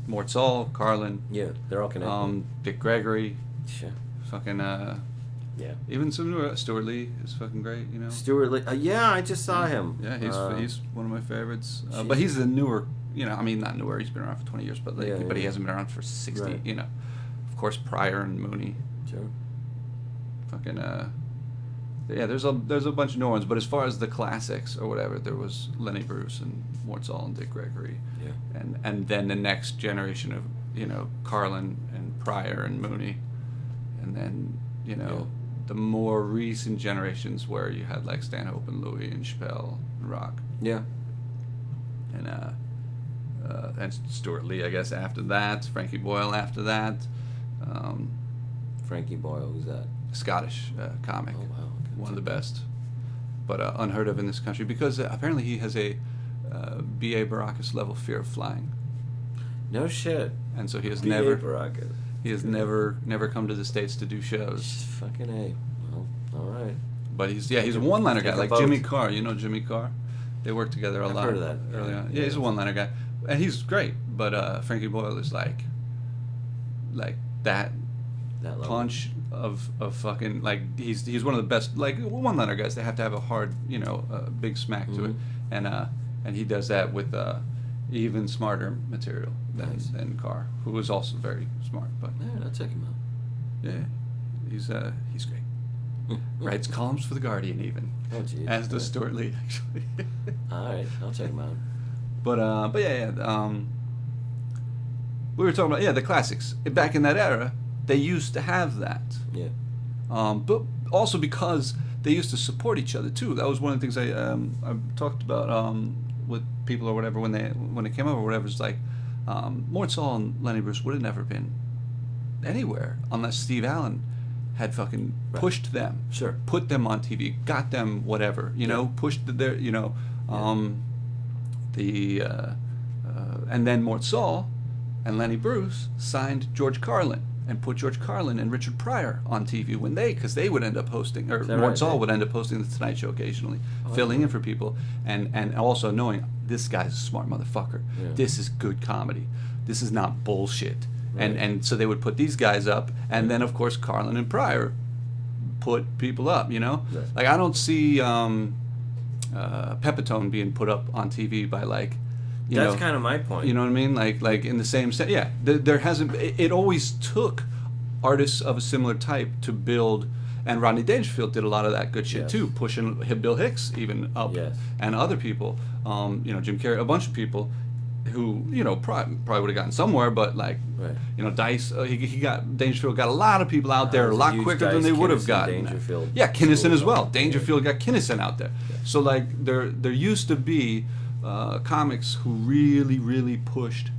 Mort Saul, Carlin. Yeah, they're all connected. Dick Gregory. Sure. Fucking yeah. Even some Stuart Lee is fucking great, Stuart Lee. Yeah, I just saw him. Yeah, he's one of my favorites. But he's the newer, I mean not newer. He's been around for 20 years, but but he hasn't been around for 60. Right. Of course, Pryor and Mooney. Sure. Fucking yeah. There's a bunch of new ones, but as far as the classics or whatever, there was Lenny Bruce and Mort Saul and Dick Gregory. Yeah. And then the next generation of Carlin and Pryor and Mooney, and then the more recent generations where you had like Stanhope and Louis and Chappelle and Rock. Yeah. And Stuart Lee, I guess, after that. Frankie Boyle after that. Frankie Boyle, who's that? Scottish comic. Oh, wow. One of the best. But unheard of in this country because apparently he has a B.A. Baracus level fear of flying. No shit. And so he has B.A. Baracus. He has never come to the States to do shows. Fucking A. Well, all right. But he's a one-liner guy, like Jimmy Carr. You know Jimmy Carr? They work together a lot. I've heard of that. Early on. Yeah, he's a one-liner guy. And he's great. But Frankie Boyle is like that punch of fucking, like, he's one of the best, like, one-liner guys. They have to have a hard, big smack to it. And he does that with even smarter material than Carr, who is also very smart. But yeah, I'll check him out. Yeah, he's great. Writes columns for the Guardian even. Oh, geez. As does Stuart Lee, actually. All right, I'll check him out. But yeah. We were talking about the classics. Back in that era, they used to have that. Yeah. But also because they used to support each other too. That was one of the things I talked about with people or whatever when it came up or whatever. It's like Mort Saul and Lenny Bruce would have never been anywhere unless Steve Allen had fucking pushed them, sure, put them on TV, got them whatever, pushed their, and then Mort Saul and Lenny Bruce signed George Carlin and put George Carlin and Richard Pryor on TV because they would end up hosting, or Mort Saul would end up hosting the Tonight Show occasionally, filling in for people, and also knowing this guy's a smart motherfucker. Yeah. This is good comedy. This is not bullshit. Right. And so they would put these guys up, and then of course Carlin and Pryor put people up. Right. Like I don't see Pepitone being put up on TV by like. That's kind of my point. You know what I mean? Like in the same sense. Yeah, there hasn't. It always took artists of a similar type to build. And Rodney Dangerfield did a lot of that good shit Yes. too, pushing Bill Hicks even up, Yes. and other people, Jim Carrey, a bunch of people who probably would have gotten somewhere, but like Right. Dice, Dangerfield got a lot of people out there a There's lot huge quicker Dice, than they would have Kinison, gotten. Dangerfield Yeah, Kinison school as well. of- Dangerfield got Kinison out there. Yeah. So like there used to be comics who really really pushed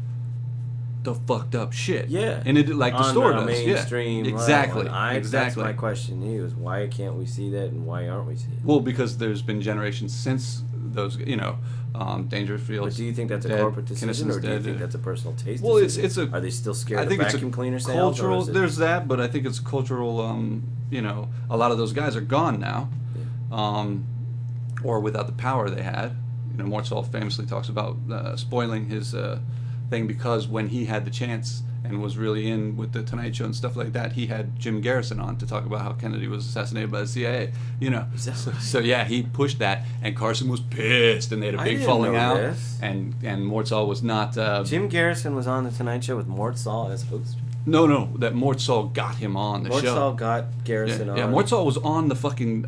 the fucked up shit. Yeah. and it like the On store the does. mainstream Yeah, level. exactly, And exactly. That's my question to you: is why can't we see that, and why aren't we seeing it? Well, because there's been generations since those, Dangerfield. But do you think that's a dead, corporate decision, Kinison's or do you dead. think that's a personal taste? Well, decision? it's a. Are they still scared I think of it's vacuum a cleaner sales? cultural. Or is it, There's that, but I think it's cultural. A lot of those guys are gone now, or without the power they had. Mortzall famously talks about spoiling his thing, because when he had the chance and was really in with the Tonight Show and stuff like that, he had Jim Garrison on to talk about how Kennedy was assassinated by the CIA. Is that right? So yeah, he pushed that, and Carson was pissed, and they had a I big didn't falling know out, this. and Mortzall was not. Jim Garrison was on the Tonight Show with Mortzall as host. No, that Mortzall got him on the show. Mortzall got Garrison on. Yeah, Mortzall was on the fucking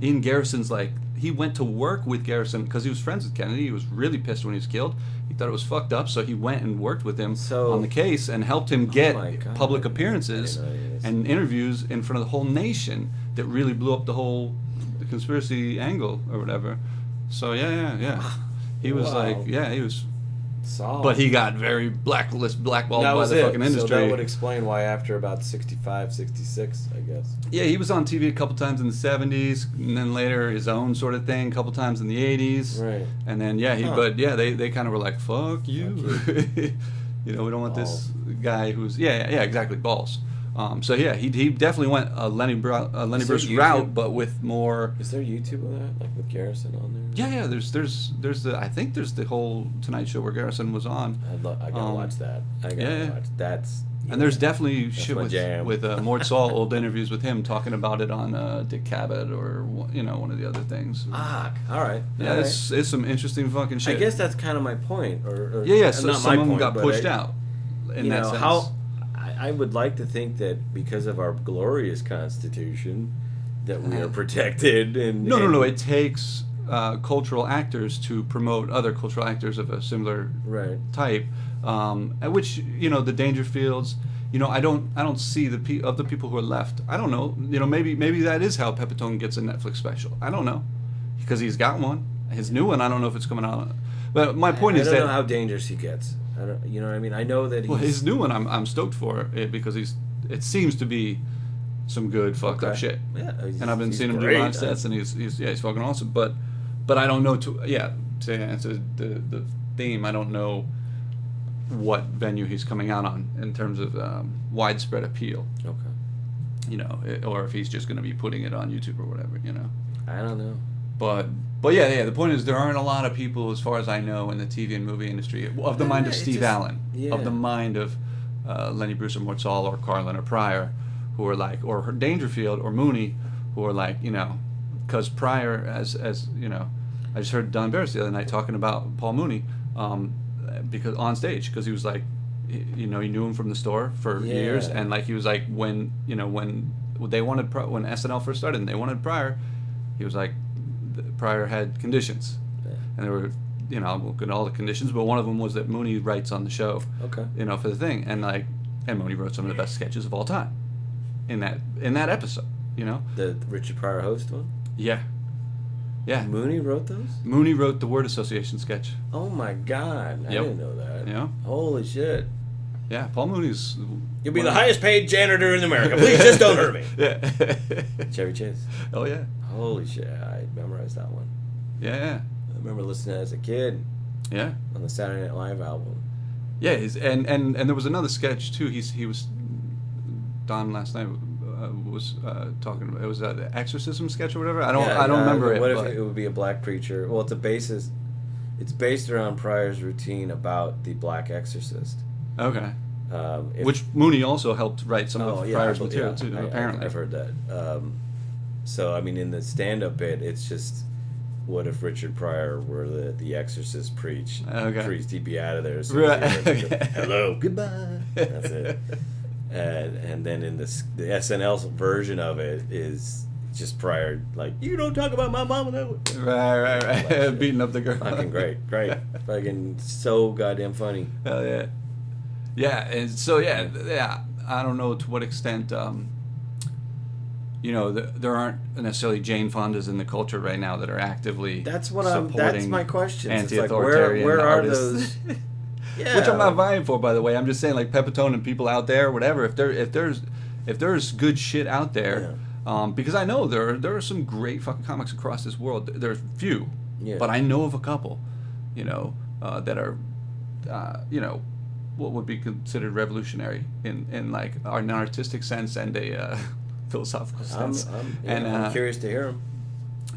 in Garrison's, like, he went to work with Garrison because he was friends with Kennedy. He was really pissed when he was killed. He thought it was fucked up, so he went and worked with him on the case and helped him get my God. public I appearances didn't know any of this. and interviews in front of the whole nation that really blew up the whole conspiracy angle or whatever. So yeah. He was Wow. he was. Solid. But he got very blackballed that by was the it. fucking industry. So that would explain why after about 65, 66, I guess. Yeah, he was on TV a couple times in the 70s, and then later his own sort of thing, a couple times in the 80s. Right. And then, they kind of were like, fuck you. We don't want this guy who's, exactly, balls. So yeah, he definitely went a Lenny Bruce YouTube? route, but with more. Is there YouTube of that, like with Garrison on there? Yeah, there's the whole Tonight Show where Garrison was on. I gotta watch that. I gotta watch. That's. And there's definitely shit my with jam. Mortzall, old interviews with him talking about it on Dick Cavett or one of the other things. All right. Yeah, all right. it's some interesting fucking shit. I guess that's kind of my point. Or So not some my of them point, got but pushed out. In that sense. how I would like to think that because of our glorious Constitution, that we are protected. And No. It takes cultural actors to promote other cultural actors of a similar Right. type. At which the Dangerfields. I don't see the people who are left. I don't know. Maybe that is how Pepitone gets a Netflix special. I don't know, because he's got one. His new one, I don't know if it's coming out. But my point is I don't that know how dangerous he gets. I don't. You know what I mean? I know that he's. well, his new one, I'm stoked for it because it seems to be some good fucked up shit. Yeah. And I've been seeing him do great. live sets, and he's fucking awesome. But I don't know to answer the theme. I don't know what venue he's coming out on in terms of widespread appeal. Okay. Or if he's just going to be putting it on YouTube or whatever. I don't know. But yeah. The point is, there aren't a lot of people, as far as I know, in the TV and movie industry of the mind of it's Steve just- Allen, yeah. of the mind of Lenny Bruce or Mortzall or Carlin or Pryor, who are like, or Dangerfield or Mooney, who are like, because Pryor, as I just heard Don Barris the other night talking about Paul Mooney, because on stage, because he was like, he knew him from the store for years, and like he was like when they wanted when SNL first started and they wanted Pryor, he was like, Pryor had conditions, and there were I won't go into all the conditions, but one of them was that Mooney writes on the show, Okay. for the thing, and Mooney wrote some of the best sketches of all time, in that episode, The Richard Pryor host one. yeah. Mooney wrote those. Mooney wrote the word association sketch. Oh my God! I Yep. didn't know that. Yeah. Holy shit! Yeah, Paul Mooney's. You'll be the highest paid janitor in America. Please just don't hurt me. Yeah. Chevy Chase. Oh yeah. Holy shit! I memorized that one. Yeah. I remember listening as a kid Yeah. on the Saturday Night Live album. Yeah. And there was another sketch too. He was Don last night was talking about, it was an exorcism sketch or whatever. I don't remember it. What but if it would be a black preacher? Well, it's based around Pryor's routine about the black exorcist. Okay. If- Which Mooney also helped write some of Pryor's material too. Apparently. I've heard that. So I mean, in the stand-up bit, it's just, what if Richard Pryor were the exorcist priest? Okay. Priest, he'd be out of there. As Right. soon as he Okay. Hello, goodbye. That's it. and then in the SNL version of it is just prior, like, you don't talk about my mama that way. Right. Beating up the girl. Fucking great. Fucking so goddamn funny. Hell yeah. Yeah, and so yeah. I don't know to what extent, there aren't necessarily Jane Fondas in the culture right now that are actively That's my question. Anti-authoritarian where are artists. those? Yeah. Which I'm not vying for, by the way. I'm just saying, like Pepitone and people out there, whatever. If there's good shit out there, because I know there are some great fucking comics across this world. There's few, but I know of a couple, that are, what would be considered revolutionary in like an artistic sense and a philosophical sense. I'm curious to hear them.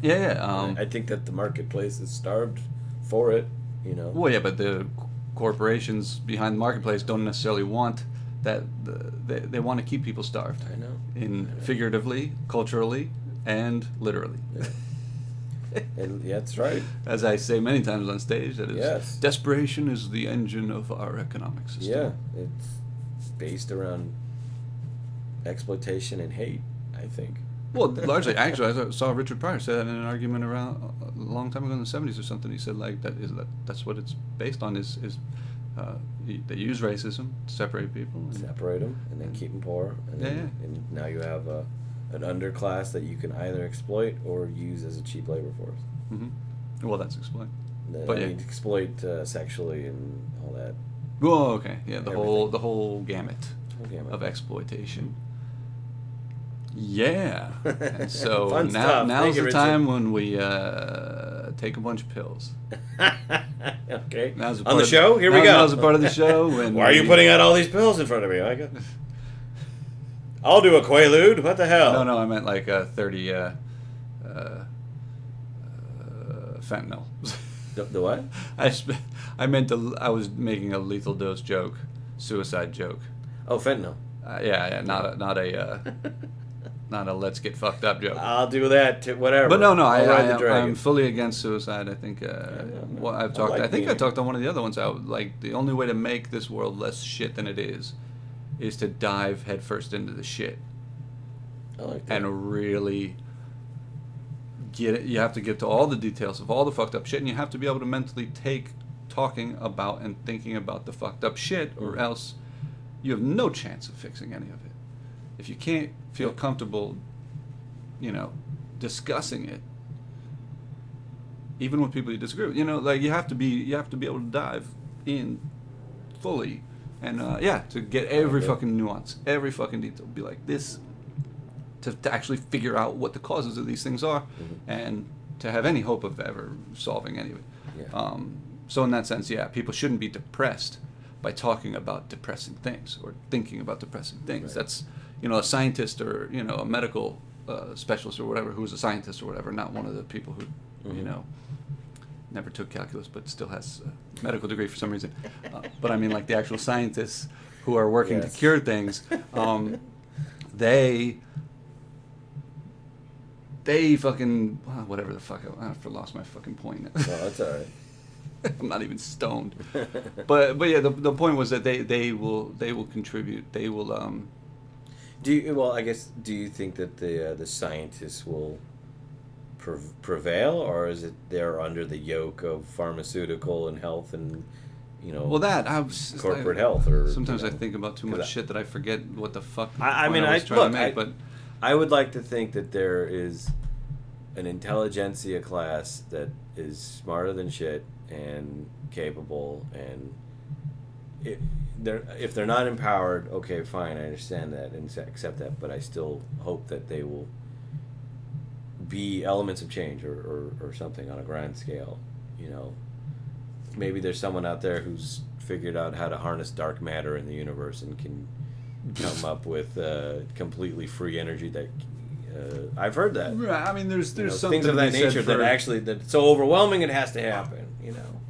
Yeah. I think that the marketplace is starved for it. Well, yeah, but the corporations behind the marketplace don't necessarily want that. They want to keep people starved. I know. Figuratively, culturally, and literally. Yeah. And that's right. As I say many times on stage, that is, yes. Desperation is the engine of our economic system. Yeah, it's based around exploitation and hate, I think. Well, largely, actually, I saw Richard Pryor say that in an argument around a long time ago in the 70s or something. He said, like, that's what it's based on is they use racism to separate people. Separate them and then keep them poor. And now you have an underclass that you can either exploit or use as a cheap labor force. Mm-hmm. Well, that's exploit. Exploit sexually and all that. Well, okay, yeah, the Everything. whole gamut of exploitation. Yeah. And so now's the time when we take a bunch of pills. Okay. On the show? Here we go. Now's a part of the show. When Why are you putting out all these pills in front of me, Micah? I'll do a Quaalude. What the hell? No, I meant like 30 fentanyl. The what? I was making a lethal dose joke, suicide joke. Oh, fentanyl. Not a let's get fucked up joke. I'll do that to whatever. But no, I'm fully against suicide. I think I think I talked on one of the other ones out. Like, the only way to make this world less shit than it is to dive headfirst into the shit. I like that. And really get it. You have to get to all the details of all the fucked up shit, and you have to be able to mentally take talking about and thinking about the fucked up shit, or else you have no chance of fixing any of it. If you can't feel comfortable, discussing it, even with people you disagree with, like you have to be able to dive in fully, and to get every fucking nuance, every fucking detail, be like this, to actually figure out what the causes of these things are, and to have any hope of ever solving any of it. Yeah. So in that sense, people shouldn't be depressed by talking about depressing things or thinking about depressing things. Right. That's a scientist or a medical specialist or whatever who's a scientist or whatever, not one of the people who never took calculus but still has a medical degree for some reason. But I mean, like, the actual scientists who are working to cure things, they fucking whatever the fuck. I lost my fucking point. Oh, that's all right. I'm not even stoned. but yeah, the point was that they will contribute. They will Do you think that the scientists will prevail, or is it they're under the yoke of pharmaceutical and health and corporate health? Or sometimes I think about too much shit that I forget what the fuck. I would like to think that there is an intelligentsia class that is smarter than shit and capable, and if they're not empowered, okay, fine, I understand that and accept that, but I still hope that they will be elements of change or something on a grand scale. Maybe there's someone out there who's figured out how to harness dark matter in the universe and can come up with completely free energy that I've heard that. Right. I mean, there's something things of that nature that's so overwhelming it has to happen.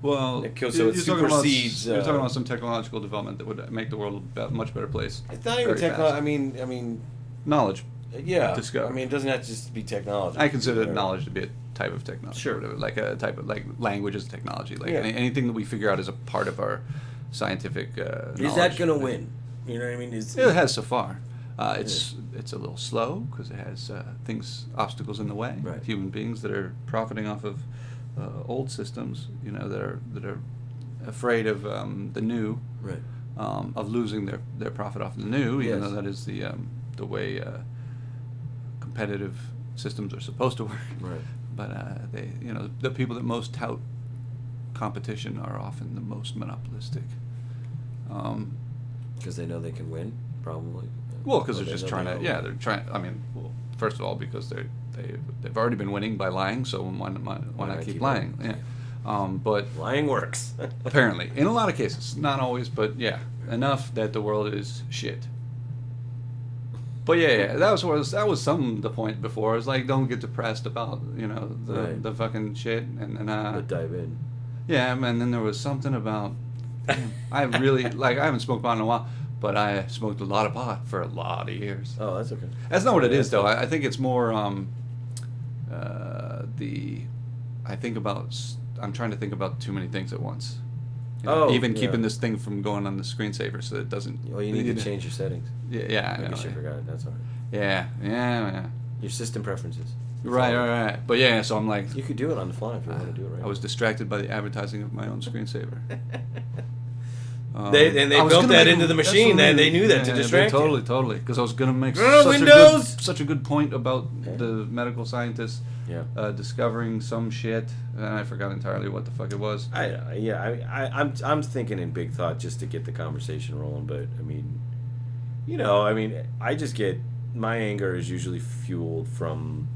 Well, it supersedes. You're talking about some technological development that would make the world a much better place. It's not even technology. I mean, knowledge. Yeah. Discover. I mean, it doesn't have to just be technology. I consider knowledge to be a type of technology. Sure. Like a type of language is technology. Like anything that we figure out is a part of our scientific knowledge. Is that going to win? You know what I mean? It has so far. It's a little slow because it has obstacles in the way. Right. Human beings that are profiting off of old systems, that are afraid of the new, right. Of losing their profit off the new, even Yes. though that is the way competitive systems are supposed to work. Right. But the people that most tout competition are often the most monopolistic. Because they know they can win, probably. Well, because Or they're just know trying they to. know- Yeah, they're trying. I mean, well, first of all, because they've already been winning by lying, so why not keep lying? lying? Yeah. But Lying works. apparently, in a lot of cases, not always, but yeah, enough that the world is shit. But yeah, that was the point before. It's like, don't get depressed about Right. the fucking shit, and But dive in. yeah, man. Then there was something about I really I haven't smoked pot in a while, but I smoked a lot of pot for a lot of years. Oh, that's okay. That's not what it Yeah, is, though. that's- I think it's more I'm trying to think about too many things at once. Even yeah. keeping this thing from going on the screensaver so that it doesn't. Well, you need to change your settings. Yeah, I I guess know. you forgot it. That's all right. Yeah. Your system preferences. That's Right. all right. But yeah, so I'm like, You could do it on the fly if you want to do it right. I was distracted by the advertising of my own screensaver. They I was built gonna that make into the that's machine. what They knew that to yeah, distract you. Totally. Because I was gonna make Windows! such a good point about Okay. the medical scientists Yeah. discovering some shit, and I forgot entirely what the fuck it was. I'm thinking in big thought just to get the conversation rolling, but I mean, I just get my anger is usually fueled from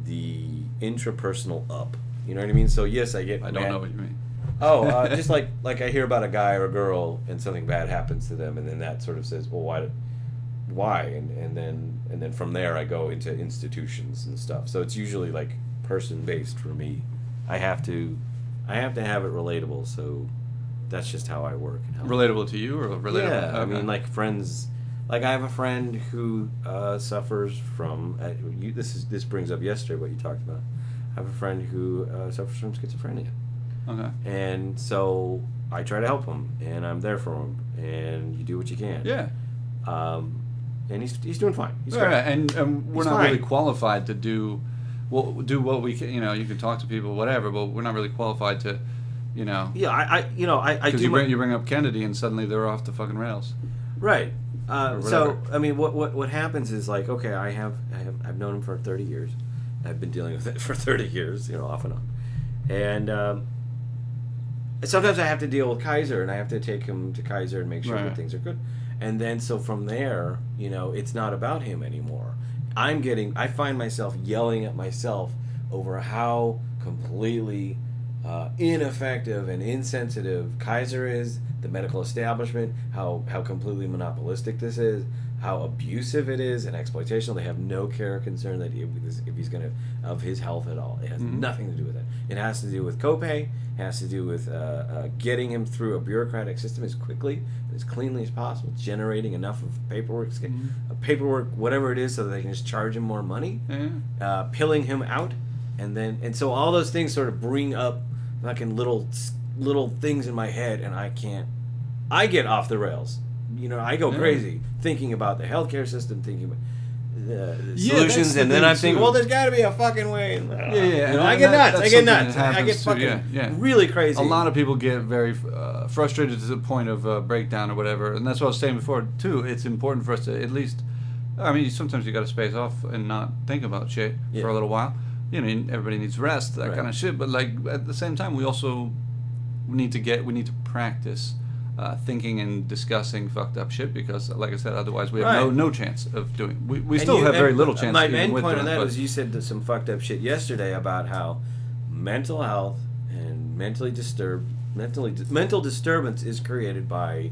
the intrapersonal up. You know what I mean? So yes, I get. I don't mad. know what you mean. Oh, just like I hear about a guy or a girl and something bad happens to them, and then that sort of says, well, why, and then from there I go into institutions and stuff. So it's usually like person based for me. I have to have it relatable. So that's just how I work. And how Relatable to you or relatable? Yeah, I Okay. mean, like friends. Like I have a friend who suffers from. This brings up yesterday what you talked about. I have a friend who suffers from schizophrenia. Okay. And so I try to help him, and I'm there for him, and you do what you can. Yeah. And he's doing fine. He's Right, great. and we're He's not fine. really qualified to do what we can. You can talk to people, whatever, but we're not really qualified to, Yeah, I because do. you bring up Kennedy and suddenly they're off the fucking rails. Right. Or So whatever. I mean, what happens is like, okay, I've known him for 30 years. I've been dealing with it for 30 years, off and on, and sometimes I have to deal with Kaiser, and I have to take him to Kaiser and make sure Right. that things are good, and then so from there, it's not about him anymore. I find myself yelling at myself over how completely ineffective and insensitive Kaiser is, the medical establishment, how completely monopolistic this is, how abusive it is and exploitational. They have no care or concern that if he's going to of his health at all. It has nothing to do with it. It has to do with copay. It has to do with getting him through a bureaucratic system as quickly and as cleanly as possible, generating enough of paperwork, whatever it is, so that they can just charge him more money, Yeah. pilling him out, and so all those things sort of bring up fucking little things in my head, and I get off the rails. I go crazy thinking about the healthcare system, thinking about the Yeah, solutions, that's the and then thing, I'm thinking, too. well, there's got to be a fucking way. Yeah. I get nuts. I get nuts. I get fucking really crazy. A lot of people get very frustrated to the point of breakdown or whatever, and that's what I was saying before too. It's important for us to at least, sometimes you got to space off and not think about shit for a little while. Everybody needs rest, that kind of shit. But like at the same time, we need to practice thinking and discussing fucked up shit, because, like I said, otherwise we have no chance of doing. We still have very little chance. My even main with point on that but- was you said some fucked up shit yesterday about how mental health and mental disturbance is created by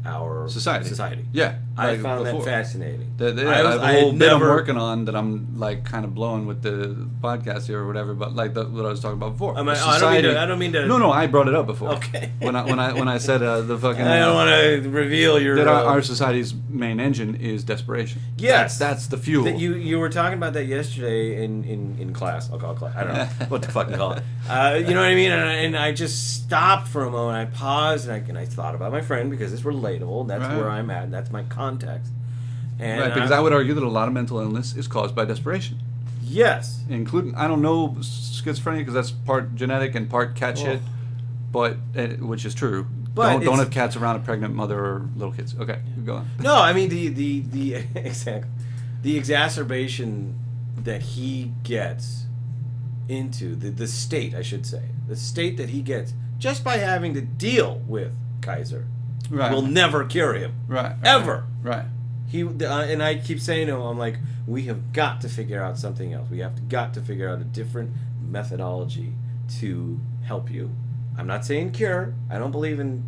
our Society. Yeah. I found that fascinating. I have a whole bit I'm working on that I'm like kind of blowing with the podcast here or whatever. But like what I was talking about before. I don't mean to. No, I brought it up before. Okay. When I said the fucking. I don't want to reveal your. That our society's main engine is desperation. Yes, that's the fuel. That you were talking about that yesterday in class. I'll call it class. I don't know what to fucking call it. You know what I mean? And I just stopped for a moment. I paused and I thought about my friend because it's relatable. That's where I'm at. That's my context. And right, because I would argue that a lot of mental illness is caused by desperation. Yes. Including, I don't know schizophrenia because that's part genetic and part cat shit, but which is true. But don't have cats around a pregnant mother or little kids. Okay, go on. No, I mean the exactly the exacerbation that he gets into the state, I should say, the state that he gets just by having to deal with Kaiser will never cure him. Ever. Right. He and I keep saying to him, I'm like, we have got to figure out something else. We have got to figure out a different methodology to help you. I'm not saying cure. I don't believe in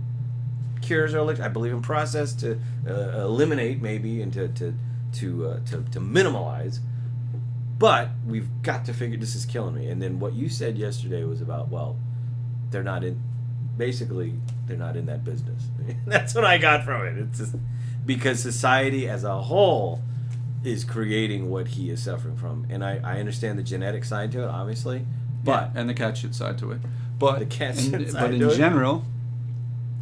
cures or I believe in process to eliminate maybe and to minimalize. But we've got to figure. This is killing me. And then what you said yesterday was about they're not in that business. That's what I got from it. It's just because society as a whole is creating what he is suffering from. And I understand the genetic side to it, obviously. But and the cat shit side to it. But in general,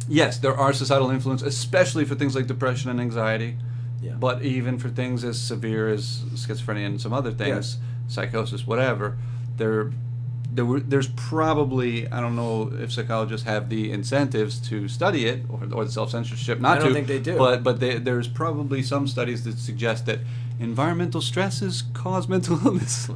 yes, there are societal influence, especially for things like depression and anxiety. Yeah. But even for things as severe as schizophrenia and some other things, psychosis, whatever, there's probably, I don't know if psychologists have the incentives to study it or the self-censorship not to. I don't think they do. But there's probably some studies that suggest that environmental stresses cause mental illness.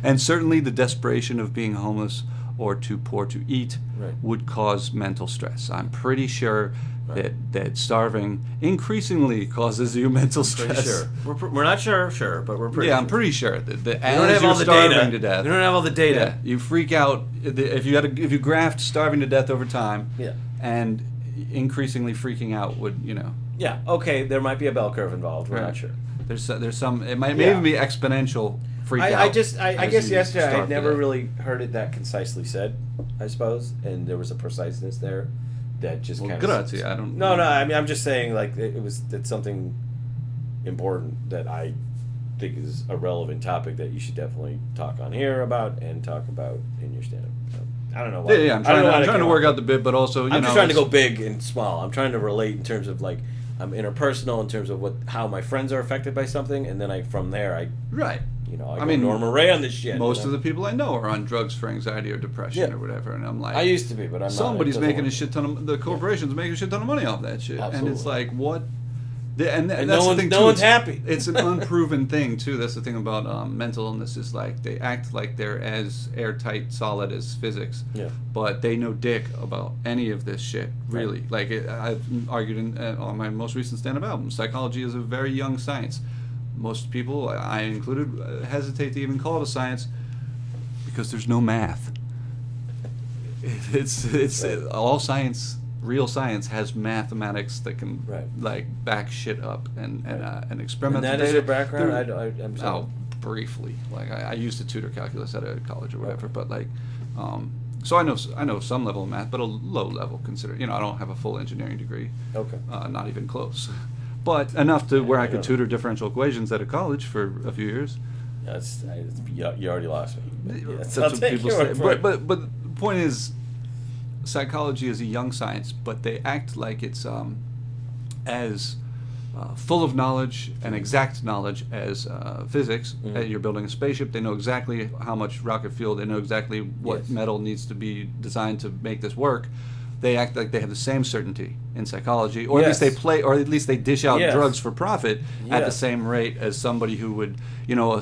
and certainly the desperation of being homeless or too poor to eat would cause mental stress. I'm pretty sure that starving increasingly causes you mental stress. Sure. We're not sure, but we're pretty sure. I'm pretty sure that as you're starving to death. We don't have all the data. You freak out if you graphed starving to death over time. Yeah. And increasingly freaking out would, Yeah. Okay, there might be a bell curve involved. We're not sure. There's some. It may even be exponential freak out. I guess yesterday I had never really heard it that concisely said, I suppose, and there was a preciseness there that just kind of. Grazie. I don't. No. I mean, I'm just saying, like it's something important that I think is a relevant topic that you should definitely talk on here about and talk about in your stand-up. I don't know why. Yeah. I'm trying to work out the bit, but also I'm just trying to go big and small. I'm trying to relate in terms of like I'm interpersonal in terms of how my friends are affected by something, and then I go Norma Ray on this shit. Most of the people I know are on drugs for anxiety or depression or whatever, and I'm like, I used to be, but I'm somebody's not. making a shit ton of the corporations making a shit ton of money off that shit, Absolutely. And it's like what. And that's no the thing no too. one's happy. It's an unproven thing too. That's the thing about mental illness is like they act like they're as airtight, solid as physics. Yeah. But they know dick about any of this shit. Really, like I've argued on my most recent stand-up album. Psychology is a very young science. Most people, I included, hesitate to even call it a science because there's no math. It's all science. Real science has mathematics that can like back shit up and experimental And that data. is your background? I'm sorry. Briefly. Like I used to tutor calculus at a college or whatever, but like, so I know some level of math, but a low level considering. I don't have a full engineering degree. Okay. Not even close, but enough to where I could tutor differential equations at a college for a few years. You already lost me. That's what people say. But the point is, psychology is a young science, but they act like it's as full of knowledge and exact knowledge as physics. You're building a spaceship, they know exactly how much rocket fuel, they know exactly what metal needs to be designed to make this work. They act like they have the same certainty in psychology, or at least they dish out drugs for profit at the same rate as somebody who would,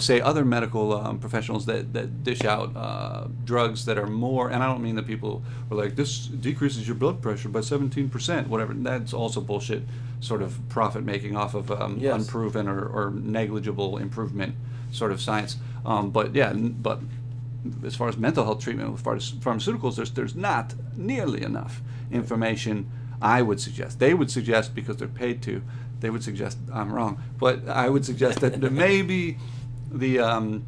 say other medical professionals that dish out drugs that are more. And I don't mean that people are like, this decreases your blood pressure by 17%, whatever. That's also bullshit, sort of profit making off of unproven or negligible improvement sort of science. But as far as mental health treatment with pharmaceuticals, there's not nearly enough information. I would suggest they would suggest, because they're paid to, they would suggest I'm wrong, but I would suggest that maybe the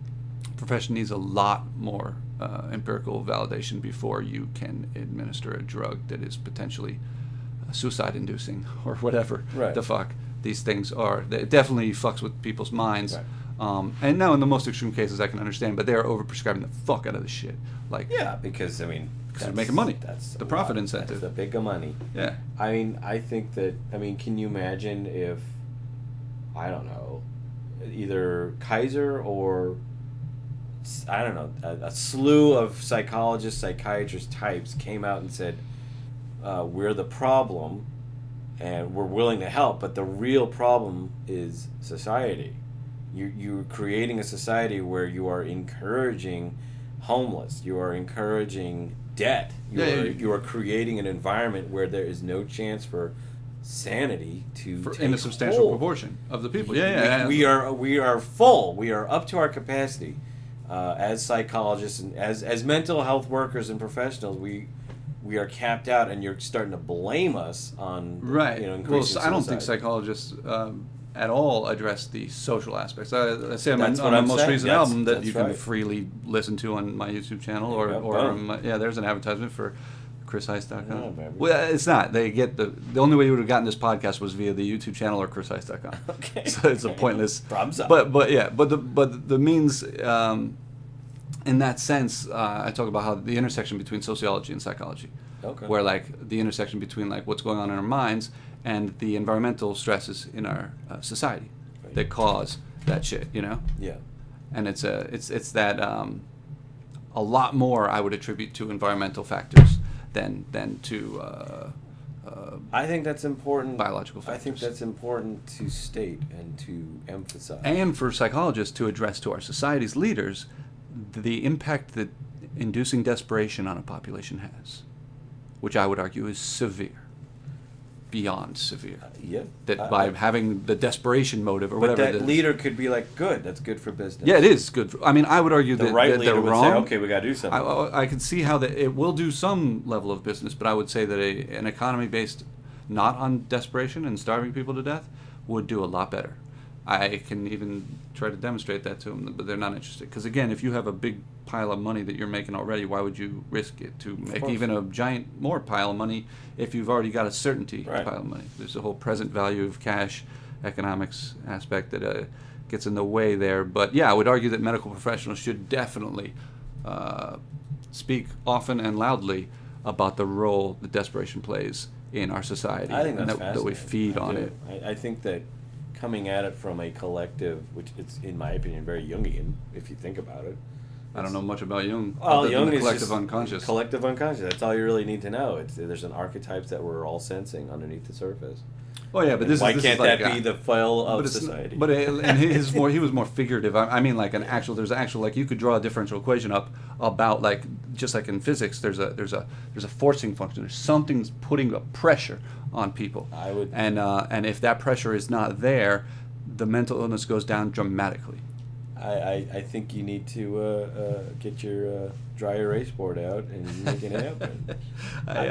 profession needs a lot more empirical validation before you can administer a drug that is potentially suicide-inducing or whatever the fuck these things are. It definitely fucks with people's minds. Right. And now in the most extreme cases I can understand, but they are overprescribing the fuck out of this shit. Like, yeah, because they're making money. That's the profit incentive. That's the big money. Yeah. I mean, I think that. I mean, can you imagine if, I don't know, either Kaiser or, I don't know, a slew of psychologists, psychiatrist types came out and said, we're the problem, and we're willing to help, but the real problem is society. You're creating a society where you are encouraging homeless. You are encouraging debt. You are creating an environment where there is no chance for sanity in a substantial proportion of the people. We are full. We are up to our capacity as psychologists and as mental health workers and professionals. We are capped out, and you're starting to blame us on increasing I don't think psychologists at all address the social aspects. I say on my most recent album that you can freely listen to on my YouTube channel, there's an advertisement for ChrisHeist.com. Well, it's not. They get the only way you would have gotten this podcast was via the YouTube channel or ChrisHeist.com. Okay. So it's a pointless. Problems up. But the means. In that sense, I talk about how the intersection between sociology and psychology, where like the intersection between like what's going on in our minds and the environmental stresses in our society that cause that shit, you know? Yeah. And it's that a lot more I would attribute to environmental factors than to I think that's important. Biological factors. I think that's important to state and to emphasize. And for psychologists to address to our society's leaders the impact that inducing desperation on a population has, which I would argue is severe, beyond severe. By having the desperation motive or whatever. But that leader could be like, good, that's good for business. Yeah, it is good. I mean, I would argue that right they're leader would wrong. say, okay, we got to do something. I can see how that it will do some level of business, but I would say that an economy based not on desperation and starving people to death would do a lot better. I can even try to demonstrate that to them, but they're not interested. Because again, if you have a big pile of money that you're making already, why would you risk it to make even a giant more pile of money if you've already got a certainty pile of money? There's a whole present value of cash economics aspect that gets in the way there. But yeah, I would argue that medical professionals should definitely speak often and loudly about the role that desperation plays in our society. I think that's that we feed on it. I think that coming at it from a collective, which it's, in my opinion, very Jungian, if you think about it. I don't know much about Jung. Well, Jung is collective unconscious. Collective unconscious. That's all you really need to know. There's an archetypes that we're all sensing underneath the surface. Oh yeah, but why can't that be the foil of society? But and he was more figurative. I mean, like there's actual like you could draw a differential equation up about like just like in physics. There's a forcing function. There's something's putting a pressure on people. And if that pressure is not there, the mental illness goes down dramatically. I think you need to get your dry erase board out and make it happen.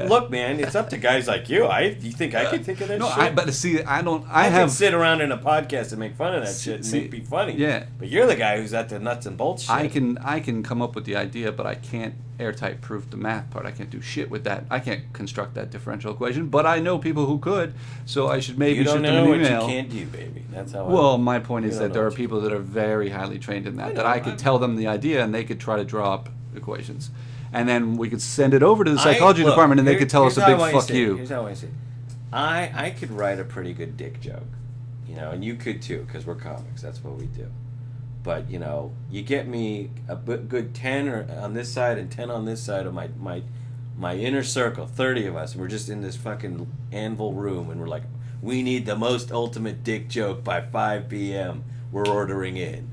Look, man, it's up to guys like you. You think I could think of that shit? But see, I don't. I can sit around in a podcast and make fun of that shit and make it be funny. Yeah. But you're the guy who's at the nuts and bolts shit. I can come up with the idea, but I can't airtight proof the math part. I can't do shit with that. I can't construct that differential equation, but I know people who could, so I should maybe shoot them an email. You don't know what you can't do, baby. That's how. Well, my point is that there are people that are very highly trained in that. I could tell them the idea, and they could try to draw up equations, and then we could send it over to the psychology department, and they could tell us a big fuck you. Here's how I see it. I could write a pretty good dick joke, and you could too, because we're comics. That's what we do. But you get me a good 10 on this side and 10 on this side of my inner circle, 30 of us, and we're just in this fucking anvil room, and we're like, we need the most ultimate dick joke by 5 p.m. We're ordering in.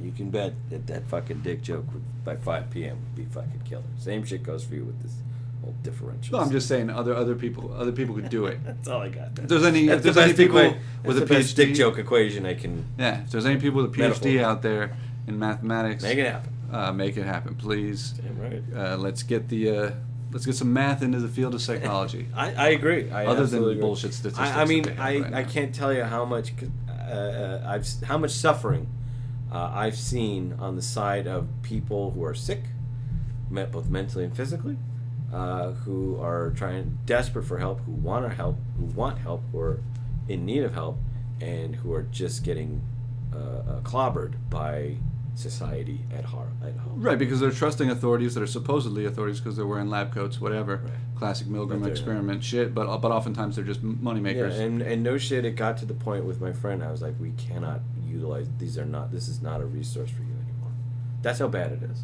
You can bet that fucking dick joke by 5 p.m. would be fucking killer. Same shit goes for you with this whole differential. No, I'm just saying other people could do it. That's all I got. If there's any people with a PhD dick joke equation I can. Yeah, if there's any people with a PhD out there in mathematics, make it happen. Make it happen, please. Damn right. Let's get the Let's get some math into the field of psychology. I agree. I Other absolutely than agree. bullshit statistics. I mean, that they have right I now. can't tell you how much how much suffering I've seen on the side of people who are sick, both mentally and physically, who are desperate for help, who want help, who are in need of help, and who are just getting clobbered by society at home. Right, because they're trusting authorities that are supposedly authorities because they're wearing lab coats, whatever. Right. Classic Milgram But they're- experiment shit. But oftentimes they're just money Yeah, makers. and no shit, it got to the point with my friend. I was like, we cannot utilize this is not a resource for you anymore. That's how bad it is.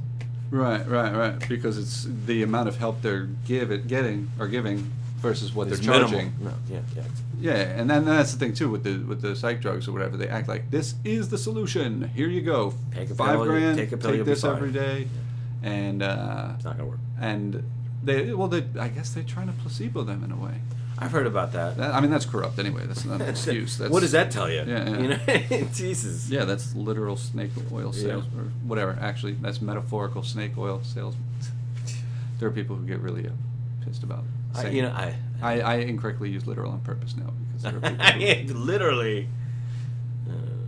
Right. Because it's the amount of help they're giving versus what It's they're charging. minimal. No, yeah. Yeah, and then that's the thing too with the psych drugs or whatever. They act like this is the solution. Here you go, Take a $5 pill, grand. take a pill, Take you'll be this fine. every day, and It's not gonna work. I guess they're trying to placebo them in a way. I've heard about that. I mean, that's corrupt anyway. That's not an excuse. That's, What does that tell you? Yeah. You know, Jesus. Yeah, that's literal snake oil sales or whatever. Actually, that's metaphorical snake oil sales. There are people who get really pissed about saying. I incorrectly use literal on purpose now because there are people who, literally.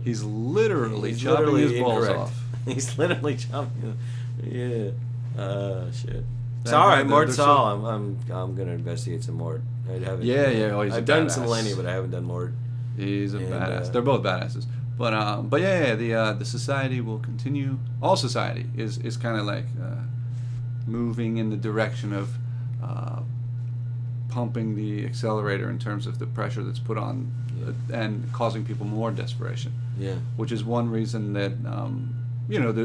he's literally He's chopping literally his balls incorrect. off. He's literally chopping. Yeah. Shit. It's That- all right, that- Mort they're Saul. I'm gonna investigate some Mort. I haven't. Yeah. Oh, he's a I've done badass. Selene, but I haven't done Mort. He's a And, badass. They're both badasses. But yeah, the society will continue. All society is kind of like moving in the direction of pumping the accelerator in terms of the pressure that's put on and causing people more desperation. Yeah. Which is one reason that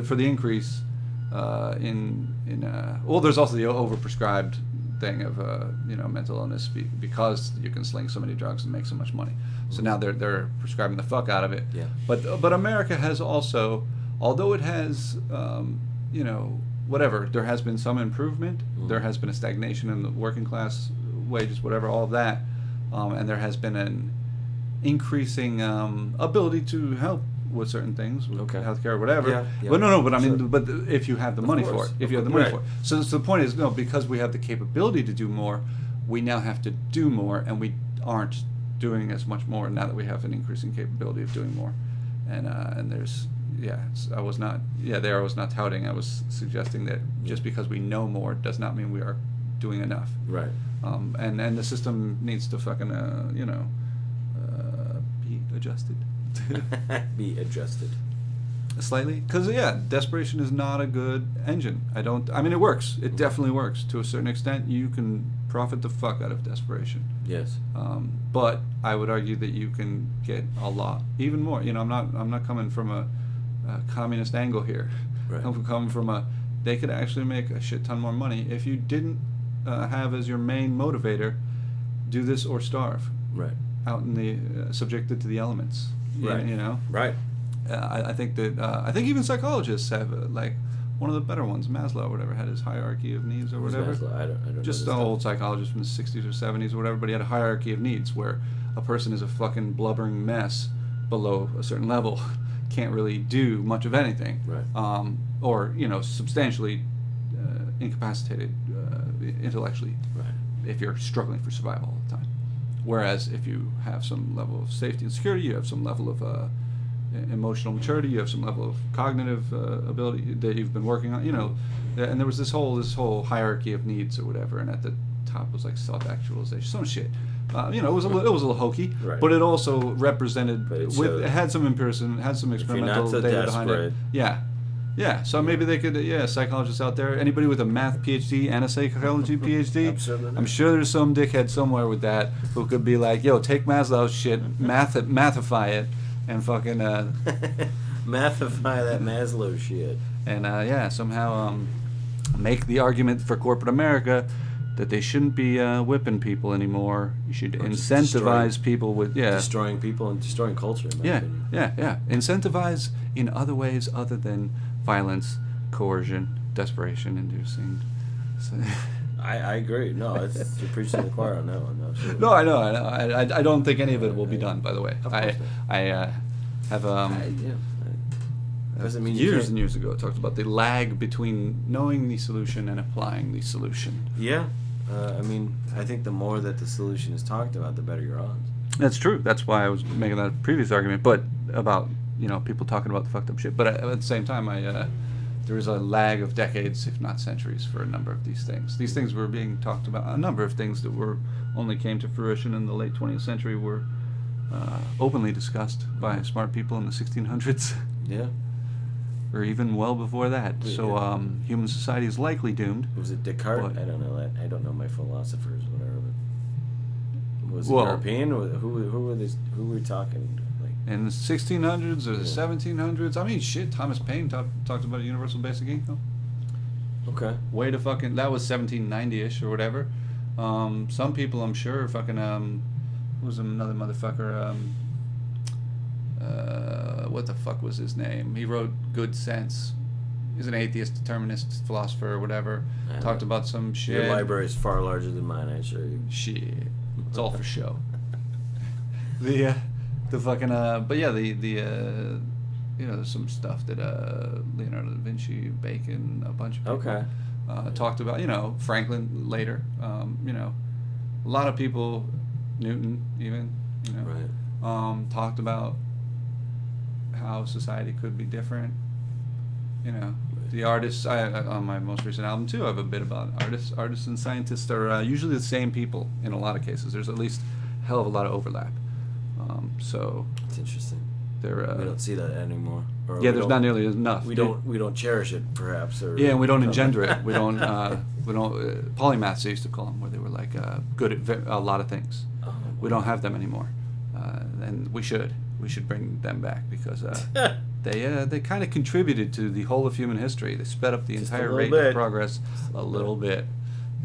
for the increase there's also the overprescribed thing of mental illness because you can sling so many drugs and make so much money. So now they're prescribing the fuck out of it. Yeah. But America has also, although it has whatever, there has been some improvement. There has been a stagnation in the working class wages, whatever, all of that, and there has been an increasing ability to help with certain things, with healthcare or whatever. Yeah. But no, but I mean, Sure. but if you have the money for course. it, if you have the money for it. So the point is, because we have the capability to do more, we now have to do more, and we aren't doing as much more now that we have an increasing capability of doing more. And there's, I was not touting. I was suggesting that just because we know more does not mean we are doing enough. Right. And the system needs to fucking be adjusted. Be adjusted. Slightly, because desperation is not a good engine. I mean, it works. It definitely works to a certain extent. You can profit the fuck out of desperation. Yes. But I would argue that you can get a lot, even more. I'm not coming from a communist angle here. Right. I'm coming from they could actually make a shit ton more money if you didn't have as your main motivator, do this or starve. Right. Out in the subjected to the elements. Right. Right. I think that I think even psychologists have like one of the better ones, Maslow or whatever, had his hierarchy of needs or whatever. Maslow? I don't Just know an this old psychologist from the 60s or 70s or whatever, but he had a hierarchy of needs where a person is a fucking blubbering mess below a certain level, can't really do much of anything, Right. or substantially incapacitated intellectually, Right. if you're struggling for survival all the time. Whereas if you have some level of safety and security, you have some level of emotional maturity, you have some level of cognitive ability that you've been working on, and there was this whole hierarchy of needs or whatever, and at the top was like self-actualization, some shit. It was a little hokey, Right. but it also represented But it it showed- had some had some If you're experimental not so data behind desperate. it. Yeah. So maybe they could, psychologists out there, anybody with a math PhD and a psychology PhD, Absolutely. I'm sure there's some dickhead somewhere with that who could be like, yo, take Maslow's shit, mathify it, and fucking, Mathify that Maslow shit. and somehow make the argument for corporate America that they shouldn't be whipping people anymore. You should Or just incentivize people with, Destroying people and destroying culture, in my opinion. Yeah. Incentivize in other ways other than violence, coercion, desperation-inducing. So, I agree. No, you're preaching to the choir on that one. Absolutely. no, I know. I don't think any of it will be done. By the way, Of course I have Doesn't mean you years can't. and years ago talked about the lag between knowing the solution and applying the solution. Yeah. I mean, I think the more that the solution is talked about, the better your odds. That's true. That's why I was making that previous argument, but about people talking about the fucked up shit. But at the same time, there is a lag of decades, if not centuries, for a number of these things. These things were being talked about. A number of things that only came to fruition in the late 20th century were openly discussed by smart people in the 1600s. Yeah. Or even well before that. Yeah. So human society is likely doomed. Was it Descartes? But, I don't know that. I don't know my philosophers, whatever. But was it Well, European? Who were this? Who were we talking? Like in the 1600s or the Yeah. 1700s, I mean, shit. Thomas Paine talked about a universal basic income. okay. Way to fucking, that was 1790-ish or whatever. Some people, I'm sure, fucking who was another motherfucker? What the fuck was his name? He wrote Good Sense. He's an atheist, determinist, philosopher, or whatever. I Talked know. about some shit. Your library is far larger than mine, I assure you. Shit, it's all for show. The fucking but yeah, there's some stuff that Leonardo da Vinci, Bacon, a bunch of people Okay. talked about. Franklin later. A lot of people, Newton even. Right. Talked about how society could be different. The artists. I on my most recent album too, I have a bit about artists. Artists and scientists are usually the same people in a lot of cases. There's at least a hell of a lot of overlap. So It's interesting. they're. We don't see that anymore. Or Yeah, we there's don't- not nearly enough. We don't cherish it, perhaps. Or Yeah, and we don't engender it. We don't. Polymaths they used to call them, where they were like good at a lot of things. Oh, We don't have them anymore, and we should. We should bring them back because they kind of contributed to the whole of human history. They sped up the Just a entire little rate bit. of progress Just a little bit,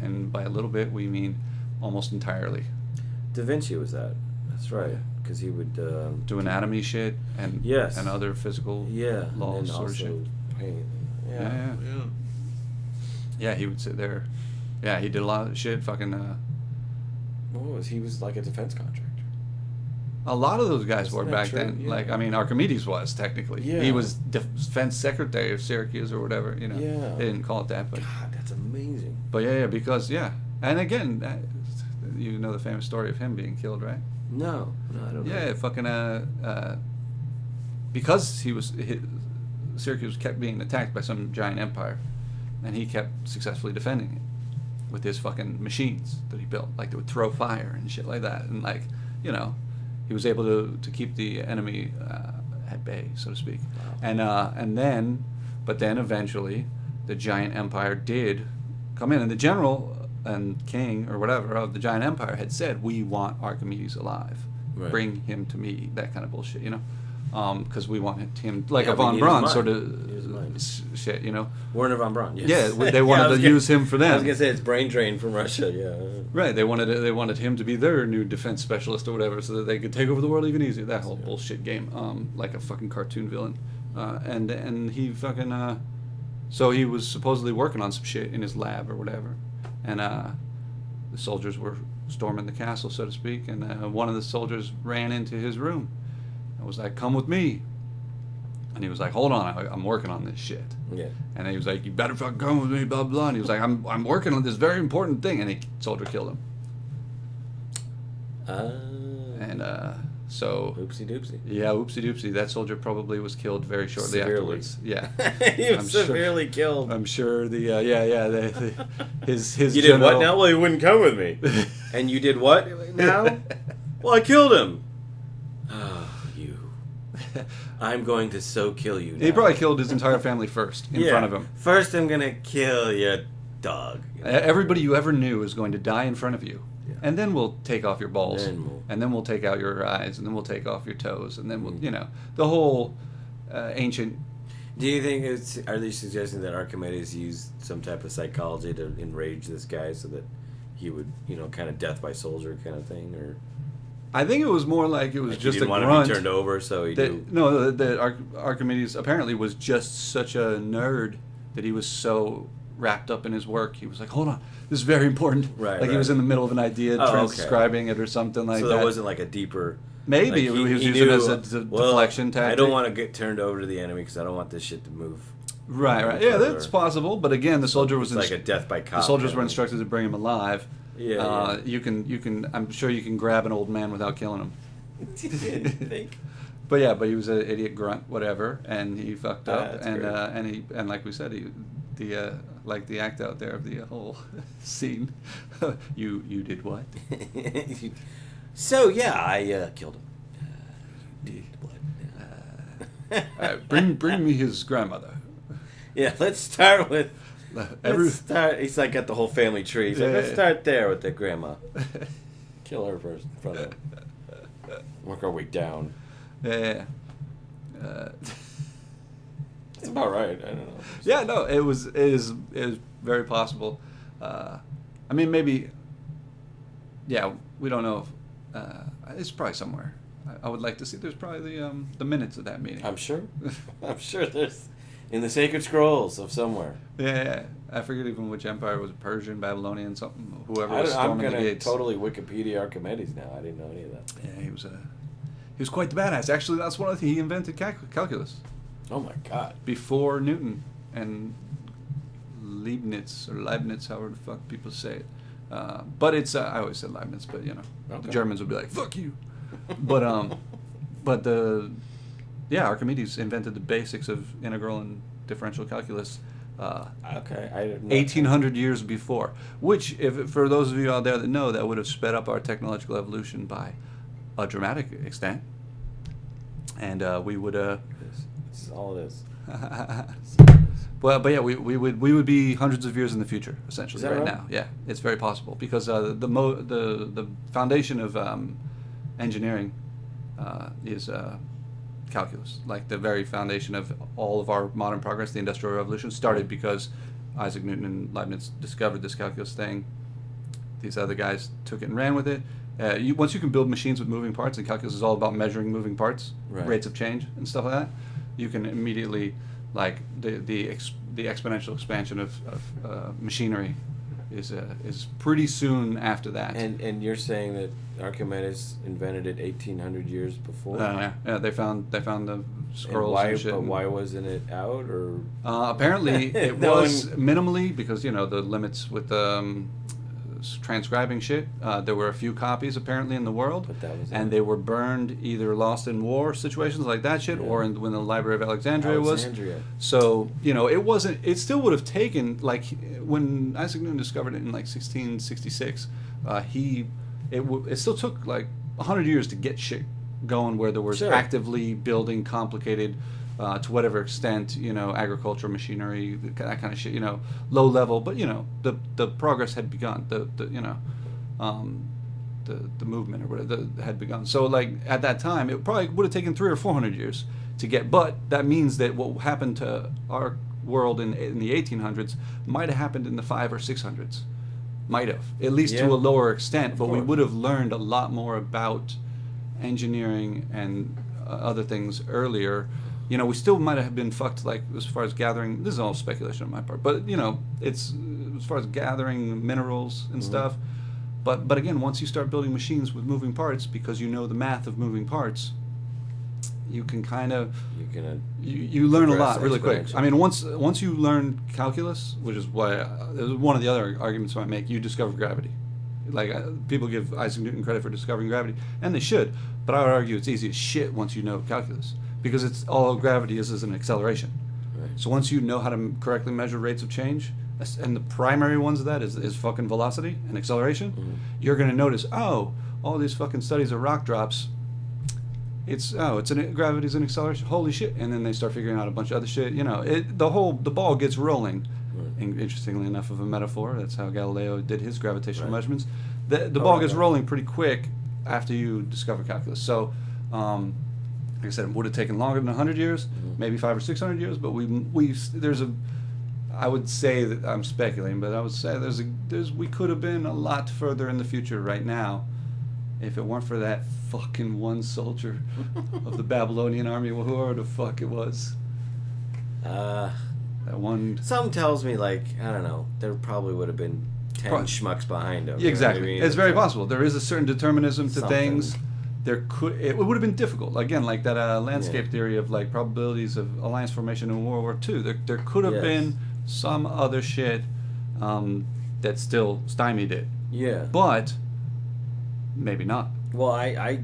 and by a little bit we mean almost entirely. Da Vinci was that. That's right. Because he would. Do anatomy shit and Yes. and other physical Yeah. laws And then sort of shit. also paint. Yeah. Yeah, he would sit there. Yeah, he did a lot of shit. Fucking. What was he? Was like a defense contractor. A lot of those guys Isn't were that back true? then. Yeah. Like, I mean, Archimedes was technically. Yeah. He was defense secretary of Syracuse or whatever. Yeah. They didn't call it that, but. God, that's amazing. But yeah, because and again, you know the famous story of him being killed, right? No, I don't know. Yeah, fucking because Syracuse kept being attacked by some giant empire, and he kept successfully defending it with his fucking machines that he built, like they would throw fire and shit like that, and like he was able to keep the enemy at bay, so to speak, Wow. and then eventually the giant empire did come in, and the general and king or whatever of the giant empire had said, "We want Archimedes alive. Right. Bring him to me." That kind of bullshit, because we want him like Yeah, a we von need his Braun mind. sort We need his mind. of shit, Werner von Braun. Yes. Yeah, they wanted I was to gonna- use him for them. I was gonna say it's brain drain from Russia. Yeah. Right, they wanted him to be their new defense specialist or whatever, so that they could take over the world even easier. That whole bullshit game, like a fucking cartoon villain, and he fucking, so he was supposedly working on some shit in his lab or whatever, and the soldiers were storming the castle, so to speak, and one of the soldiers ran into his room, and was like, "Come with me," and he was like, "Hold on, I'm working on this shit." Yeah. And he was like, "You better fucking come with me," blah blah. And he was like, "I'm working on this very important thing," and the soldier killed him. And so Oopsie doopsie. yeah, oopsie doopsie. That soldier probably was killed very shortly Severely. afterwards. Yeah, He was I'm sure- severely killed. I'm sure his You did general, what now? Well, he wouldn't come with me. And you did what now? Well, I killed him. Oh, you. I'm going to so kill you now. He probably killed his entire family first in front of him. First, I'm going to kill your dog. Everybody you ever knew is going to die in front of you. Yeah. And then we'll take off your balls. Then we'll- We'll take out your eyes. And then we'll take off your toes. And then we'll, the whole ancient... Do you think are they suggesting that Archimedes used some type of psychology to enrage this guy so that he would, kind of death by soldier kind of thing? Or I think it was more like it was like just he didn't a want grunt. to be turned over, so he knew. That Archimedes apparently was just such a nerd that he was so wrapped up in his work. He was like, "Hold on, this is very important." Right, Like he was right. in the middle of an idea, Oh, okay. transcribing it or something like So that. there wasn't like a deeper Maybe Like, he was he using it knew, as a deflection tactic. I don't want to get turned over to the enemy because I don't want this shit to move. Right. Yeah, that's possible. But again, the soldier was It's like a death by cop. the soldiers were kinda. instructed to bring him alive. Yeah. You can. I'm sure you can grab an old man without killing him. You think? But he was an idiot grunt, whatever, and he fucked up, that's great. and like we said, like the act out there of the whole scene. you did what? So yeah, I killed him. Did what? Bring me his grandmother. Yeah, let's start with. Every- Let's start. He's like got the whole family tree. He's like, let's start there with the grandma. Kill her first in front of him. Work our way down. Yeah. That's about right. I don't know. Yeah, no, it is very possible. I mean, maybe. Yeah, we don't know. It's probably somewhere. I would like to see. There's probably the minutes of that meeting. I'm sure. I'm sure there's in the sacred scrolls of somewhere. Yeah, I forget even which empire was Persian, Babylonian, something. Whoever was I'm storming the gonna gates. totally Wikipedia Archimedes now. I didn't know any of that. Yeah, he was quite the badass. Actually, that's one of he invented calculus Oh my god. before Newton and Leibniz, however the fuck people say it. But it's I always said Leibniz, but the Okay. Germans would be like fuck you. But Archimedes invented the basics of integral and differential calculus. Okay, I didn't know. 1800 years before, which, if for those of you out there that know, that would have sped up our technological evolution by a dramatic extent, and we would. This is all it is. Well, but yeah, we would be hundreds of years in the future, essentially, Is that right right? now. Yeah, it's very possible because the foundation of engineering is calculus. Like the very foundation of all of our modern progress, the Industrial Revolution, started because Isaac Newton and Leibniz discovered this calculus thing. These other guys took it and ran with it. Once you can build machines with moving parts, and calculus is all about measuring moving parts, Right. rates of change, and stuff like that, you can immediately, like the exponential expansion of machinery is pretty soon after that. And you're saying that Archimedes invented it 1800 years before? Yeah, they found the scrolls And why, and shit. but why wasn't it out? Or Apparently, it No was one- minimally because the limits with transcribing shit. There were a few copies apparently in the world, But that was and it. they were burned, either lost in war situations like that shit, Yeah. or when the Library of Alexandria was. Alexandria. So it wasn't. It still would have taken, like when Isaac Newton discovered it in like 1666. It still took like 100 years to get shit going where there was Sure. actively building complicated, to whatever extent, agriculture, machinery, that kind of shit, low level, but the progress had begun, the movement or whatever had begun. So like at that time, it probably would have taken 300 or 400 years to get, but that means that what happened to our world in the 1800s might have happened in the 500s or 600s. Might have, at least Yeah. to a lower extent, but we course. would have learned a lot more about engineering and other things earlier. We still might have been fucked, like as far as gathering. This is all speculation on my part, but it's as far as gathering minerals and stuff. But again, once you start building machines with moving parts, because you know the math of moving parts, you can kind of You're gonna you learn a progress lot really quick. exponentially. I mean, once you learn calculus, which is why one of the other arguments I make, you discover gravity. Like people give Isaac Newton credit for discovering gravity, and they should. But I would argue it's easy as shit once you know calculus, because it's all gravity is an acceleration. Right. So once you know how to correctly measure rates of change, and the primary ones of that is fucking velocity and acceleration, you're going to notice, all these fucking studies of rock drops, gravity's an acceleration. Holy shit! And then they start figuring out a bunch of other shit. The ball gets rolling. Right. And interestingly enough, of a metaphor, that's how Galileo did his gravitational Right. measurements. The ball gets right. rolling pretty quick after you discover calculus. So, like I said, it would have taken longer than 100 years, maybe 500 or 600 years. But I would say that I'm speculating, but I would say we could have been a lot further in the future right now, if it weren't for that fucking one soldier of the Babylonian army, whoever the fuck it was. That one. Something tells me, like, I don't know, there probably would have been 10 schmucks behind him. Yeah, exactly. You know what I mean? It's very like possible. There is a certain determinism to something. things it would have been difficult again, like that landscape theory of like probabilities of alliance formation in World War II. There could have been some other shit that still stymied it. Yeah. But maybe not. Well, I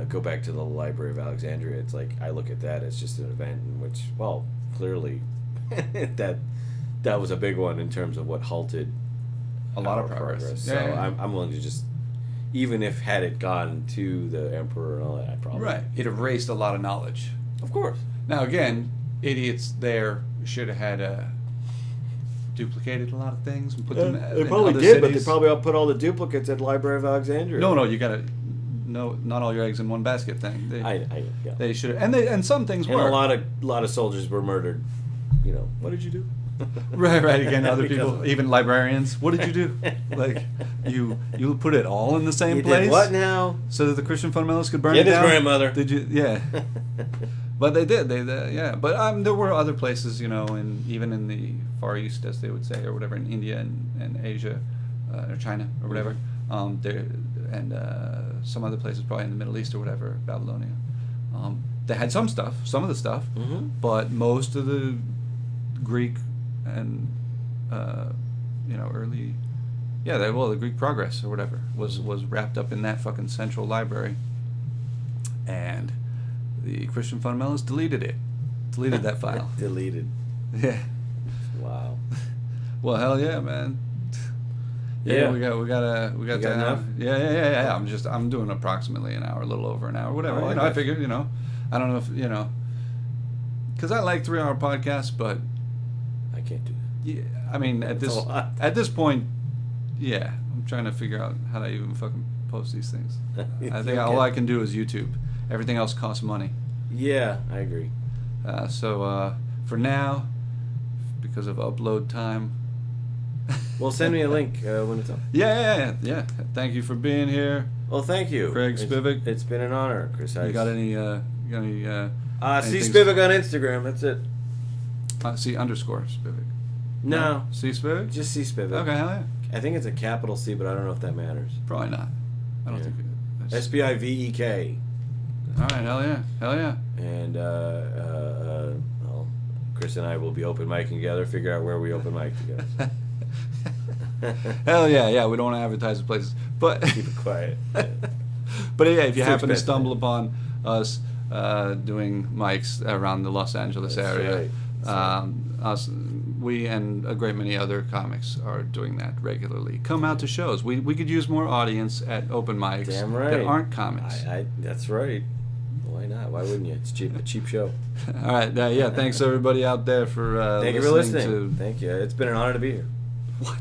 go back to the Library of Alexandria. It's like I look at that as just an event in which, well, clearly that was a big one in terms of what halted a lot of progress. So I'm willing to just, even if had it gone to the emperor and all that, I probably it erased a lot of knowledge. Of course. Now again, idiots there should have had duplicated a lot of things and put them. They probably in other did, but cities. they probably all put all the duplicates at Library of Alexandria. No, you gotta. No, not all your eggs in one basket thing. Yeah. They should, and some things And were. a lot of soldiers were murdered. What did you do? Right. Again, other Because people, even librarians. What did you do? Like, you put it all in the same You place. did what now? So that the Christian fundamentalists could burn Get it his down. grandmother. Did you? Yeah. But they did. Yeah. But there were other places, even in the Far East, as they would say, or whatever, in India and Asia, or China or whatever. There and some other places, probably in the Middle East or whatever, Babylonia. They had some of the stuff, but most of the Greek and early, the Greek progress or whatever was wrapped up in that fucking central library, and the Christian fundamentalists deleted that file. Deleted. Yeah. Wow. Well, hell yeah, man. Yeah, we got enough? Yeah. I'm doing approximately an hour, a little over an hour, whatever. Oh, I figured, I don't know if because I like 3-hour podcasts, but I can't do that. yeah, I mean at this point, yeah, I'm trying to figure out how to even fucking post these things. I think all I can do is YouTube. Everything else costs money. Yeah, I agree. So for now, because of upload time. Well, send me a link when it's up. Yeah. Thank you for being here. Well, thank you, Craig Spivek. It's been an honor, Chris Heist. You got any? See Spivek on Instagram. That's it. C _ Spivek. No. C Spivek. Just see Spivek. Okay, hell yeah. I think it's a capital C, but I don't know if that matters. Probably not. I don't think it is. Spivek. All right, hell yeah. And well, Chris and I will be open micing together. Figure out where we open mic together. Hell yeah. We don't want to advertise the places, but Keep it quiet. But yeah, if you Too happen to expensive. stumble upon us doing mics around the Los Angeles That's area, right. we and a great many other comics are doing that regularly. Come out to shows. We could use more audience at open mics Damn right. that aren't comics. That's right. Why not? Why wouldn't you? It's a cheap show. All right. Yeah. Thanks everybody out there for Thank you for listening. Thank you. It's been an honor to be here. What?